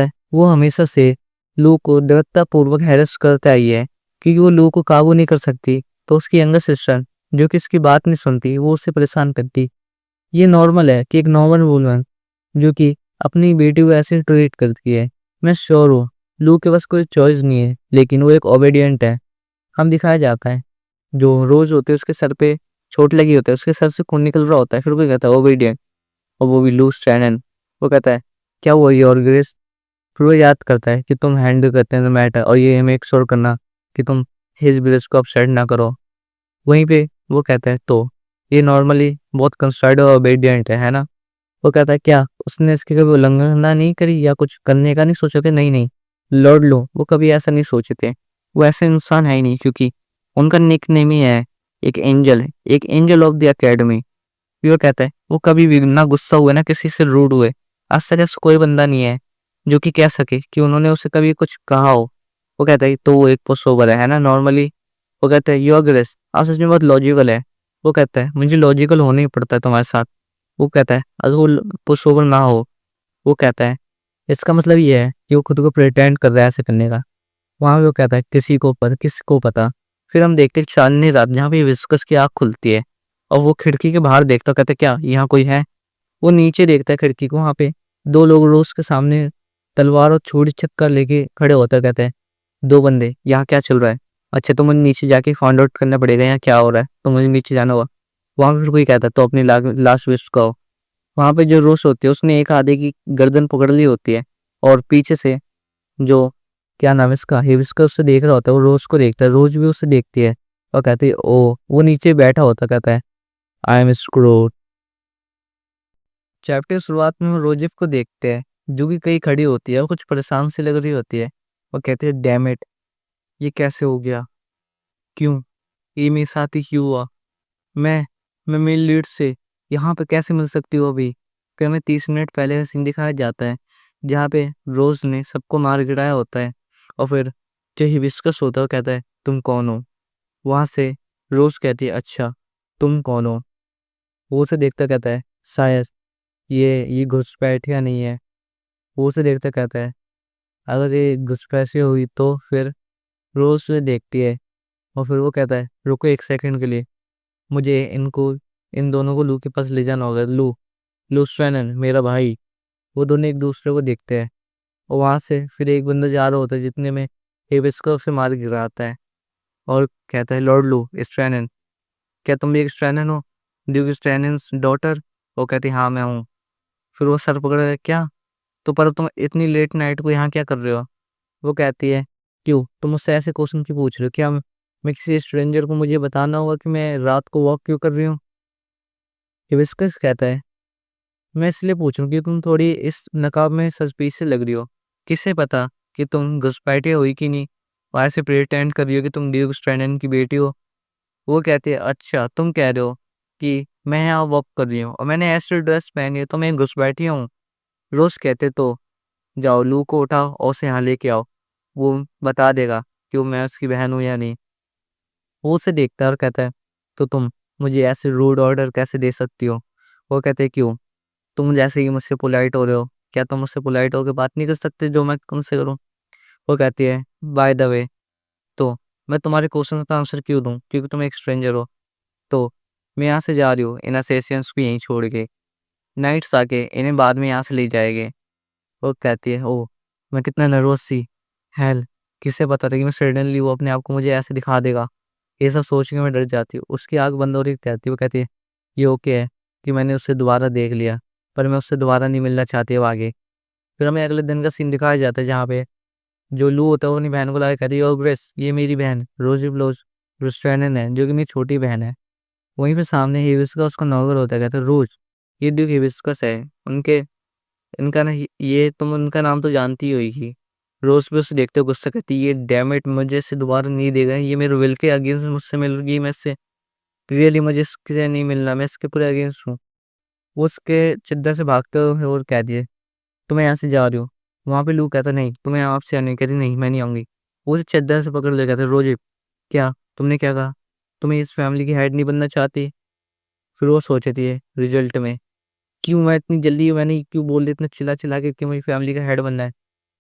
है वो हमेशा से लू को दृढ़तापूर्वक हैरेस करता आई है, क्योंकि वो लू को काबू नहीं कर सकती, तो उसकी यंगर सिस्टर जो कि इसकी बात नहीं सुनती, वो उसे परेशान करती। ये नॉर्मल है कि एक नॉर्मल वुमन जो कि अपनी बेटी को ऐसे ट्रीट करती है। मैं श्योर हूँ लू के पास कोई चॉइस नहीं है, लेकिन वो एक ओबीडियंट है। हम दिखाया जाता है, जो रोज होते है उसके सर पे चोट लगी होती है, उसके सर से खून निकल रहा होता है, फिर वो कहता है ओबीडियंट, और वो भी लू स्ट्रैनन। वो कहता है क्या हुआ योर ग्रेस। फिर वो याद करता है कि तुम हैंडल करते हैं मैटर, और ये मेक श्योर करना कि तुम हिज ब्रेस को अपसेट ना करो। वहीं पे वो कहता है तो ये नॉर्मली बहुत कंसर्ड और ओबीडियंट है ना। वो कहता है क्या उसने इसकी कभी उल्लंघना नहीं करी या कुछ करने का नहीं सोचा थे। नहीं नहीं लॉर्ड लो वो कभी ऐसा नहीं सोचे थे, वो ऐसे इंसान है ही नहीं, क्योंकि उनका निक नेम ही है एक एंजल है, एक एंजल ऑफ द एकेडमी। वो कहता है वो कभी भी ना गुस्सा हुए ना किसी से रूड हुए, आज तक ऐसा कोई बंदा नहीं है जो कि कह सके कि उन्होंने उसे कभी कुछ कहा हो। वो कहता है तो वो एक पुशओवर है ना नॉर्मली। वो कहता है योर ग्रेस आप सच में बहुत लॉजिकल है। वो कहता है मुझे लॉजिकल होना ही पड़ता है तुम्हारे साथ। वो कहता है अगर वो पुश ओवर ना हो, वो कहता है इसका मतलब ये है कि वो खुद को प्रिटेंड कर रहा है ऐसे करने का। वहां पे वो कहता है किसी को पता। फिर हम देखते हैं चांदनी रात जहाँ पे विस्कस की आँख खुलती है, और वो खिड़की के बाहर देखता है, कहता है क्या यहाँ कोई है। वो नीचे देखता है खिड़की को, वहाँ पे दो लोग रोज के सामने तलवार और छुरी चक्कर लेके खड़े होते हैं। कहते हैं दो बंदे यहाँ क्या चल रहा है। अच्छा तो मुझे नीचे जाके फाइंड आउट करना पड़ेगा यहाँ क्या हो रहा है, तो मुझे नीचे जाना होगा। वहां पे फिर कोई कहता है तो अपनी लास्ट विश कहो। वहां पे जो रोज होती है उसने एक आधे की गर्दन पकड़ ली होती है, और पीछे से जो क्या नाम है इसका हिबिस्कस उससे देख रहा होता है, वो रोज को देखता है, रोज भी उसे देखती है और कहती है ओ। वो नीचे बैठा होता कहता है आई एम स्क्रूड। चैप्टर शुरुआत में हम रोजिफ को देखते हैं जो कि कहीं खड़ी होती है और कुछ परेशान सी लग रही होती है। वो कहती है डैम इट, ये कैसे हो गया, क्यों, ये मेरे साथ ही क्यों हुआ। मैं मैं मेरी लीड से यहाँ पे कैसे मिल सकती हूँ अभी। फिर हमें 30 मिनट पहले का सीन दिखाया जाता है जहाँ पे रोज ने सबको मार गिराया होता है, और फिर जो हिबिस्कस होता है वो कहता है तुम कौन हो। वहां से रोज कहती है अच्छा तुम कौन हो। वो उसे देखता कहता है शायद ये घुसपैठिया नहीं है। वो उसे देखता कहता है अगर ये घुसपैठिया हुई तो फिर। रोज उसे देखती है, और फिर वो कहता है रुको एक सेकंड के लिए, मुझे इनको इन दोनों को लू के पास ले जाना होगा। लू स्ट्रैनन मेरा भाई। वो दोनों एक दूसरे को देखते हैं, और वहां से फिर एक बंदा जा रहा होता है जितने में हेबिस्को उसे मार गिराता है, और कहता है लॉर्ड लू स्ट्रैनन, क्या तुम भी एक स्ट्रैनन हो, ड्यूक स्ट्रैनन डॉटर। वो कहती है हाँ मैं हूँ। फिर वो सर पकड़ के क्या, तो पर तुम इतनी लेट नाइट को यहाँ क्या कर रहे हो। वो कहती है क्यों तुम मुझसे ऐसे क्वेश्चन क्यों पूछ रहे हो, क्या मैं किसी स्ट्रेंजर को मुझे बताना होगा कि मैं रात को वॉक क्यों कर रही हूँ। हिबिस्कस कहता है मैं इसलिए पूछ रहा हूँ कि तुम थोड़ी इस नकाब में सस्पिशियस लग रही हो, किससे पता कि तुम घुसपैठे हुई कि नहीं, और ऐसे प्रिटेंड कर रही हो कि तुम ड्यूक स्ट्रैनन की बेटी हो। वो कहती है अच्छा तुम कह रहे हो कि मैं यहाँ वॉक कर रही हूँ और मैंने ऐसी ड्रेस पहनी है तो मैं घुसपैठी हूँ। रोज कहते तो जाओ लू को उठाओ और उसे यहाँ लेके आओ, वो बता देगा कि वो मैं उसकी बहन हूँ या नहीं। वो उसे देखता है और कहता है तो तुम मुझे ऐसे रूड ऑर्डर कैसे दे सकती हो। वो कहते हैं क्यों, तुम जैसे ही मुझसे पोलाइट हो रहे हो, क्या तुम मुझसे पोलाइट होकर बात नहीं कर सकते जो मैं तुमसे करूं। वो कहती है बाय द वे, तो मैं तुम्हारे क्वेश्चन का आंसर क्यों दूं, क्योंकि तुम एक स्ट्रेंजर हो। तो मैं यहाँ से जा रही हूँ इन असेसियंस को यहीं छोड़ के, नाइट्स आके इन्हें बाद में यहाँ से ले जाएंगे। वो कहती है ओ मैं कितना नर्वस थी, हेल किससे पता था कि मैं सडनली वो अपने आप को मुझे ऐसे दिखा देगा। ये सब सोच के मैं डर जाती हूँ। उसकी आंख बंद हो रही जाती है। वो कहती है ये ओके है कि मैंने उससे दोबारा देख लिया, पर मैं उससे दोबारा नहीं मिलना चाहती अब आगे। फिर हमें अगले दिन का सीन दिखाया जाता है जहाँ पे जो लू होता है वो अपनी बहन को लाके कहती है और ग्रेस ये मेरी बहन रोजी ब्लोज रुस्टैनन है जो कि मेरी छोटी बहन है। वहीं पे सामने हिबिस्कस उसका नौकर होता है, कहता है रोज ये ड्यूक हिबिस्कस है उनके, इनका ना ये तुम उनका नाम तो जानती ही होगी। रोज भी उसे देखते हो गुस्सा करती है ये डैम इट मुझे इससे दोबारा नहीं देगा, ये मेरे विल के अगेंस्ट मुझसे मिल गई, मैं इससे रियली मुझे इसके नहीं मिलना, मैं इसके पूरे अगेंस्ट हूँ। वो उसके चिद्दर से भागते हुए और कह दिए तो मैं यहाँ से जा रही हूँ। वहाँ पे लू कहता नहीं तुम्हें आपसे आने, कहती नहीं मैं नहीं आऊँगी। वो उसे चद्दर से पकड़ ले कहते रोजी क्या तुमने क्या कहा, तुम्हें इस फैमिली की हेड नहीं बनना चाहती। फिर वो सोचती है रिजल्ट में क्यों मैं इतनी जल्दी मैंने क्यों बोल दिया इतना चिल्ला चिल्ला के कि मुझे फैमिली का हेड बनना है।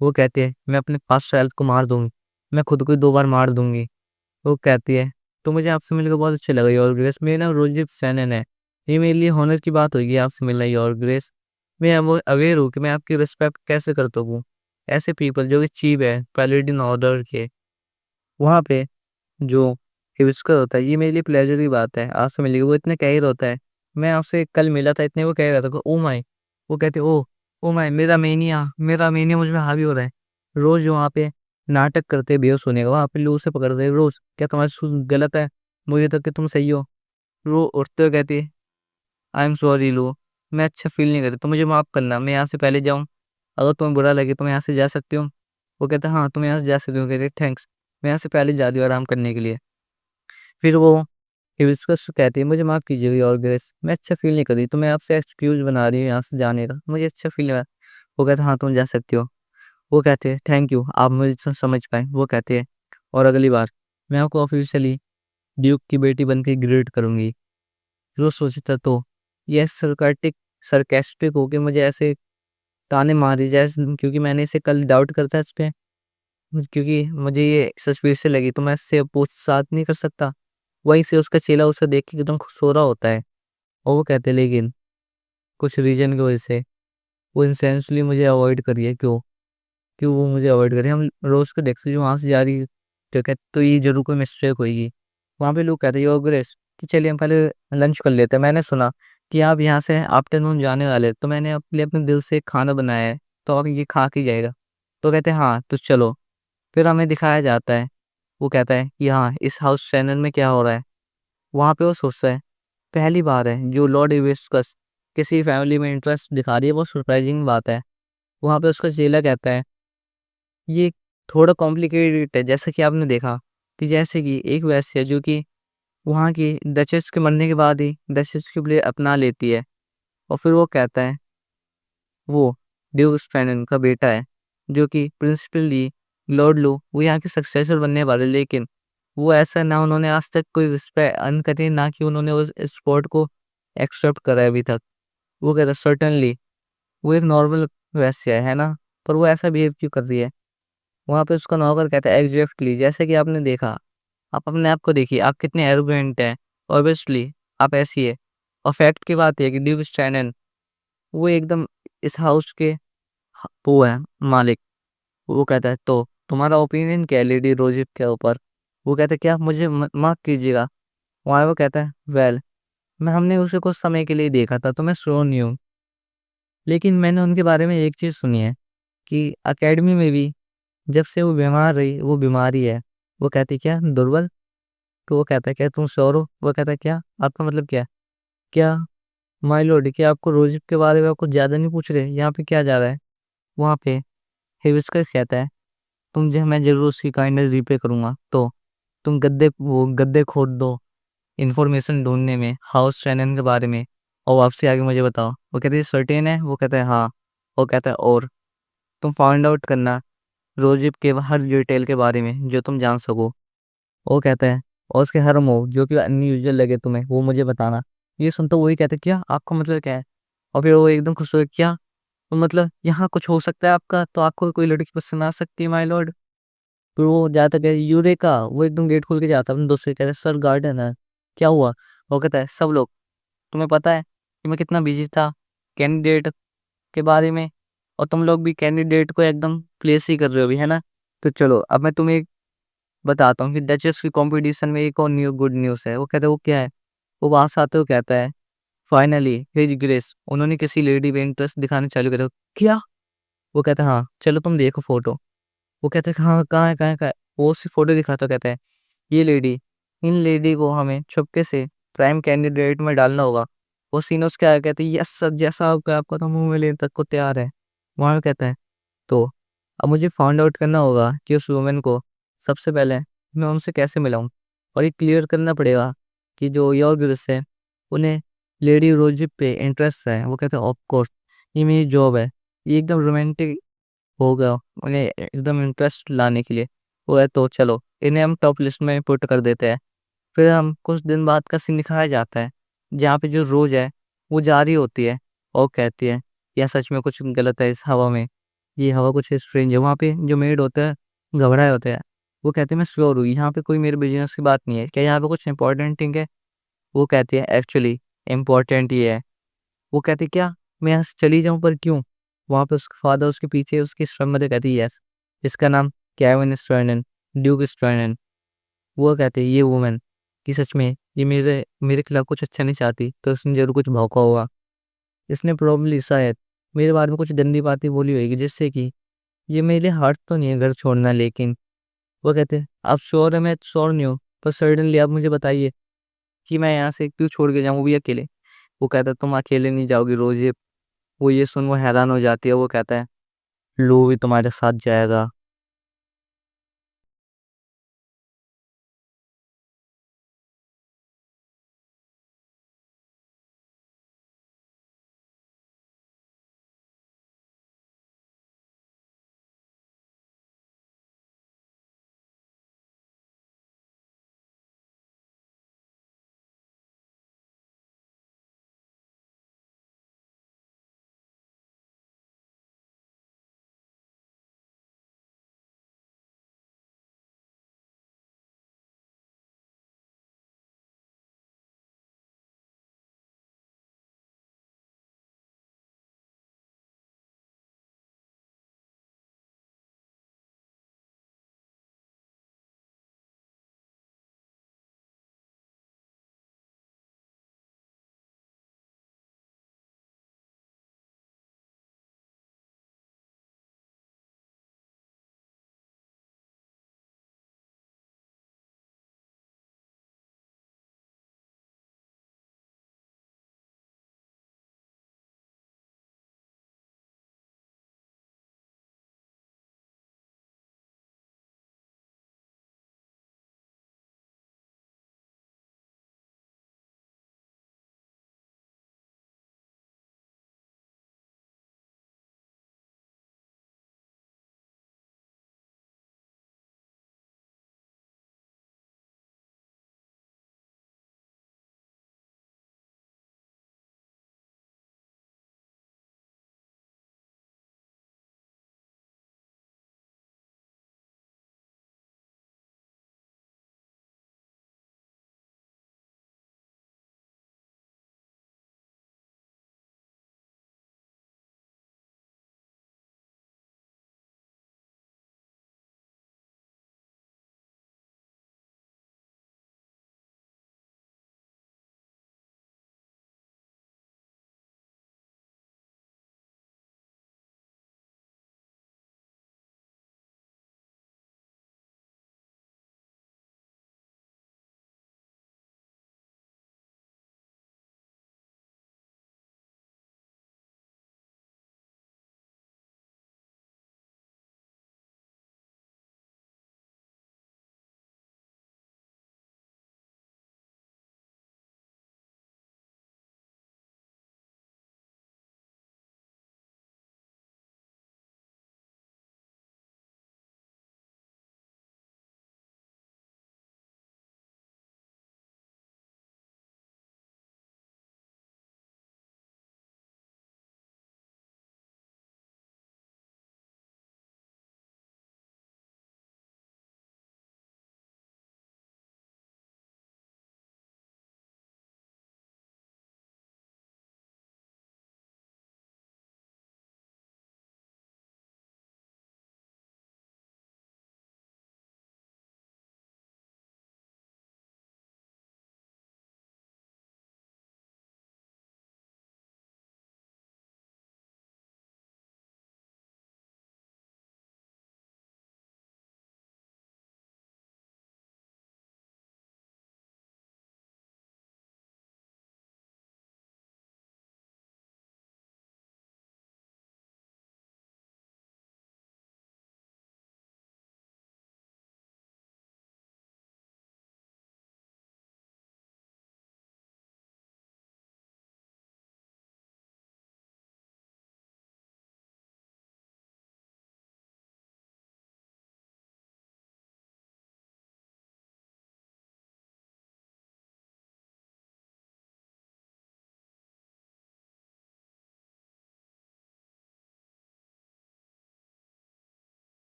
वो कहती है मैं अपने पास्ट सेल्फ को मार दूंगी, मैं खुद को ही 2 बार मार दूंगी। वो कहती है तो मुझे आपसे मिलकर बहुत अच्छा लगा योर ग्रेस, मेरा नाम रोजिप सैनन है, ये मेरे लिए हॉनर की बात होगी आपसे मिलना योर ग्रेस। मैं वो अवेयर हूँ कि मैं आपकी रिस्पेक्ट कैसे करता हूँ, ऐसे पीपल जो कि चीप है, पैलेडिन ऑर्डर के, वहाँ पे जो हिबिस्कस होता है, ये मेरे लिए प्लेज़र की बात है, आपसे मिलने की। वो इतने कह ही रहा होता है, मैं आपसे कल मिला था इतने, वो कह रहा था कि ओह माय! वो कहते ओह! Oh my! मेरा मेनिया मुझ में हावी हो रहा है। रोज़ जो वहाँ पे नाटक करते हैं बेहोश होने का, वहाँ पे लोग उसे पकड़ते हैं रोज़, क्या तुम्हारी सूझ गलत है? मुझे तो कि तुम सही हो। वो उठते हुए कहती है, आई एम सॉरी लो, मैं अच्छा फ़ील नहीं कर रही, तुम मुझे माफ़ करना, मैं यहाँ से पहले जाऊँ? अगर तुम्हें बुरा लगे तो मैं यहाँ से जा सकती हूँ? वो कहता है, हाँ, तुम यहाँ से जा सकती हो। कहती है, थैंक्स, मैं यहाँ से पहले जा रही हूँ आराम करने के लिए। फिर वो हिबिस्कस कहती है, मुझे माफ़ कीजिएगा योर ग्रेस, मैं अच्छा फ़ील नहीं कर रही, तो मैं आपसे एक्सक्यूज़ बना रही हूँ यहाँ से जाने का, मुझे अच्छा फ़ील नहीं हो रहा। वो कहता है, हाँ, तुम जा सकती हो। वो कहते हैं, थैंक यू, आप मुझे समझ पाए। वो कहते हैं, और अगली बार मैं आपको ऑफ़िशियली ड्यूक की बेटी बन के ग्रीट करूँगी। जो सोचता तो ये सरकास्टिक होके मुझे ऐसे ताने मारे जैसे, क्योंकि मैंने इसे कल डाउट करता इस पे, क्योंकि मुझे ये सस्पिशियस लगी, तो मैं इससे पूछताछ नहीं कर सकता। वहीं से उसका चेला उसे देख के एकदम खुश हो रहा होता है, और वो कहते हैं, लेकिन कुछ रीजन की वजह से वो इंसेंशली मुझे अवॉइड कर रही है। क्यों? क्यों वो मुझे अवॉइड कर रही है? हम रोज को देखते जो वहाँ से जा रही, तो कहते तो ये जरूर कोई मिस्टेक होगी। वहाँ पे लोग कहते हैं, योर ग्रेस, कि चलिए हम पहले लंच कर लेते हैं, मैंने सुना कि आप यहाँ से आफ्टरनून जाने वाले हैं, तो मैंने अपने अपने दिल से खाना बनाया है, तो आप ये खा के जाएगा। तो कहते हैं, हाँ, तो चलो। फिर हमें दिखाया जाता है, वो कहता है कि हाँ, इस हाउस चैनल में क्या हो रहा है। वहाँ पे वो सोचता है, पहली बार है जो लॉर्ड हिबिस्कस किसी फैमिली में इंटरेस्ट दिखा रही है, वो सरप्राइजिंग बात है। वहाँ पे उसका चेला कहता है, ये थोड़ा कॉम्प्लिकेटेड है, जैसा कि आपने देखा कि जैसे कि एक वेश्या जो कि वहाँ की डचेस के मरने के बाद ही डचेस के लिए अपना लेती है, और फिर वो कहता है वो ड्यूक स्टैनन का बेटा है, जो कि प्रिंसिपली लॉर्ड लो वो यहाँ के सक्सेसर बनने वाले, लेकिन वो ऐसा ना, उन्होंने आज तक कोई रिस्पेक्ट अर्न करी, ना कि उन्होंने उस स्पोर्ट को एक्सेप्ट करा है अभी तक। वो कहता है, सर्टेनली वो एक नॉर्मल वैश्या है ना, पर वो ऐसा बिहेव क्यों कर रही है? वहाँ पे उसका नौकर कहता है, एग्जैक्टली जैसे कि आपने देखा, आप अपने आप को देखिए, आप कितने एरोगेंट हैं, ऑब्वियसली आप ऐसी है। और फैक्ट की बात है कि ड्यूक स्टैनन वो एकदम इस हाउस के वो है मालिक। वो कहता है, तो तुम्हारा ओपिनियन क्या है लेडी रोजिप के ऊपर? वो कहता है, क्या मुझे माफ कीजिएगा। वहाँ वो कहता है, वेल, मैं हमने उसे कुछ समय के लिए देखा था, तो मैं श्योर नहीं हूँ, लेकिन मैंने उनके बारे में एक चीज़ सुनी है कि अकेडमी में भी जब से वो बीमार रही, वो बीमारी है। वो कहती, क्या दुर्बल? तो वो कहता है, क्या तुम श्योर हो? वो कहता है, क्या आपका मतलब क्या है? क्या माय लॉर्ड, क्या आपको रोजिप के बारे में कुछ ज़्यादा नहीं पूछ रहे? यहाँ पे क्या जा रहा है? वहाँ पे हिबिस्कस कहता है, मैं ज़रूर उसकी काइंडनेस रिपे करूँगा, तो तुम गद्दे खोद दो इन्फॉर्मेशन ढूँढने में हाउस शैनन के बारे में, और वापसी आके मुझे बताओ। वो कहती है, सर्टेन है? वो कहता है, हाँ। वो कहता है, और तुम फाइंड आउट करना रोजिप के हर डिटेल के बारे में जो तुम जान सको। वो कहता है, और उसके हर मूव जो कि अनयूजुअल लगे तुम्हें, वो मुझे बताना। ये सुनता वही कहता है, क्या आपका मतलब क्या है? और फिर वो एकदम खुश हो गया, क्या तो मतलब यहाँ कुछ हो सकता है आपका, तो आपको कोई लड़की पसंद आ सकती है माय लॉर्ड? फिर वो जाता है यूरेका, वो एकदम गेट खोल के जाता है अपने दोस्त से, कहता है, सर गार्डन है, क्या हुआ? वो कहता है, सब लोग, तुम्हें पता है कि मैं कितना बिजी था कैंडिडेट के बारे में, और तुम लोग भी कैंडिडेट को एकदम प्लेस ही कर रहे हो अभी, है ना? तो चलो अब मैं तुम्हें एक बताता हूँ कि डचेस की कंपटीशन में एक और गुड न्यूज़ है। वो कहता है, वो क्या है? वो वहां से आते हुए कहता है, फाइनली हिज ग्रेस उन्होंने किसी लेडी पे इंटरेस्ट दिखाने चालू करा। क्या? वो कहता है, हाँ, चलो तुम देखो फोटो। वो कहते हैं, हाँ, कहाँ है? वो उसकी फोटो दिखाता कहता है, ये लेडी, इन लेडी को हमें छुपके से प्राइम कैंडिडेट में डालना होगा। वो सीन उसके आगे कहते हैं, यस सर, जैसा आपका तो मुंह में लेने तक को तैयार है। वहाँ कहता है, तो अब मुझे फाइंड आउट करना होगा कि उस वुमेन को सबसे पहले मैं उनसे कैसे मिलाऊं, और ये क्लियर करना पड़ेगा कि जो योर गिर्स है उन्हें लेडी रोजिप पे इंटरेस्ट है। वो कहते हैं, ऑफ कोर्स, ये मेरी जॉब है, ये एकदम रोमांटिक होगा उन्हें एकदम इंटरेस्ट लाने के लिए। वो है, तो चलो इन्हें हम टॉप लिस्ट में पुट कर देते हैं। फिर हम कुछ दिन बाद का सीन दिखाया जाता है, जहाँ पे जो रोज है वो जा रही होती है, और कहती है, या सच में कुछ गलत है इस हवा में, ये हवा कुछ स्ट्रेंज है। वहाँ पे जो मेड होता है घबराए होते हैं। वो कहते हैं, मैं श्योर हूँ यहाँ पे कोई मेरे बिजनेस की बात नहीं है, क्या यहाँ पे कुछ इंपॉर्टेंट थिंग है? वो कहती है, एक्चुअली इम्पोर्टेंट ही है। वो कहती, क्या मैं यहाँ से चली जाऊँ, पर क्यों? वहाँ पे उसका फादर उसके पीछे, उसकी स्टepmother कहती है यस, इसका नाम केविन स्टर्नन, ड्यूक स्टर्नन। वो कहते हैं ये वुमन कि सच में ये मेरे खिलाफ कुछ अच्छा नहीं चाहती, तो उसने जरूर कुछ भौंका होगा। इसने प्रोबेबली शायद मेरे बारे में कुछ गंदी बातें बोली होगी, जिससे कि ये मेरे लिए हार्ड तो नहीं है घर छोड़ना, लेकिन वो कहते हैं आप श्योर है? मैं श्योर नहीं हूँ, पर सडनली आप मुझे बताइए कि मैं यहाँ से क्यों छोड़ के जाऊँ, वो भी अकेले। वो कहता है तुम अकेले नहीं जाओगी रोज। ये वो ये सुन वो हैरान हो जाती है। वो कहता है लो भी तुम्हारे साथ जाएगा।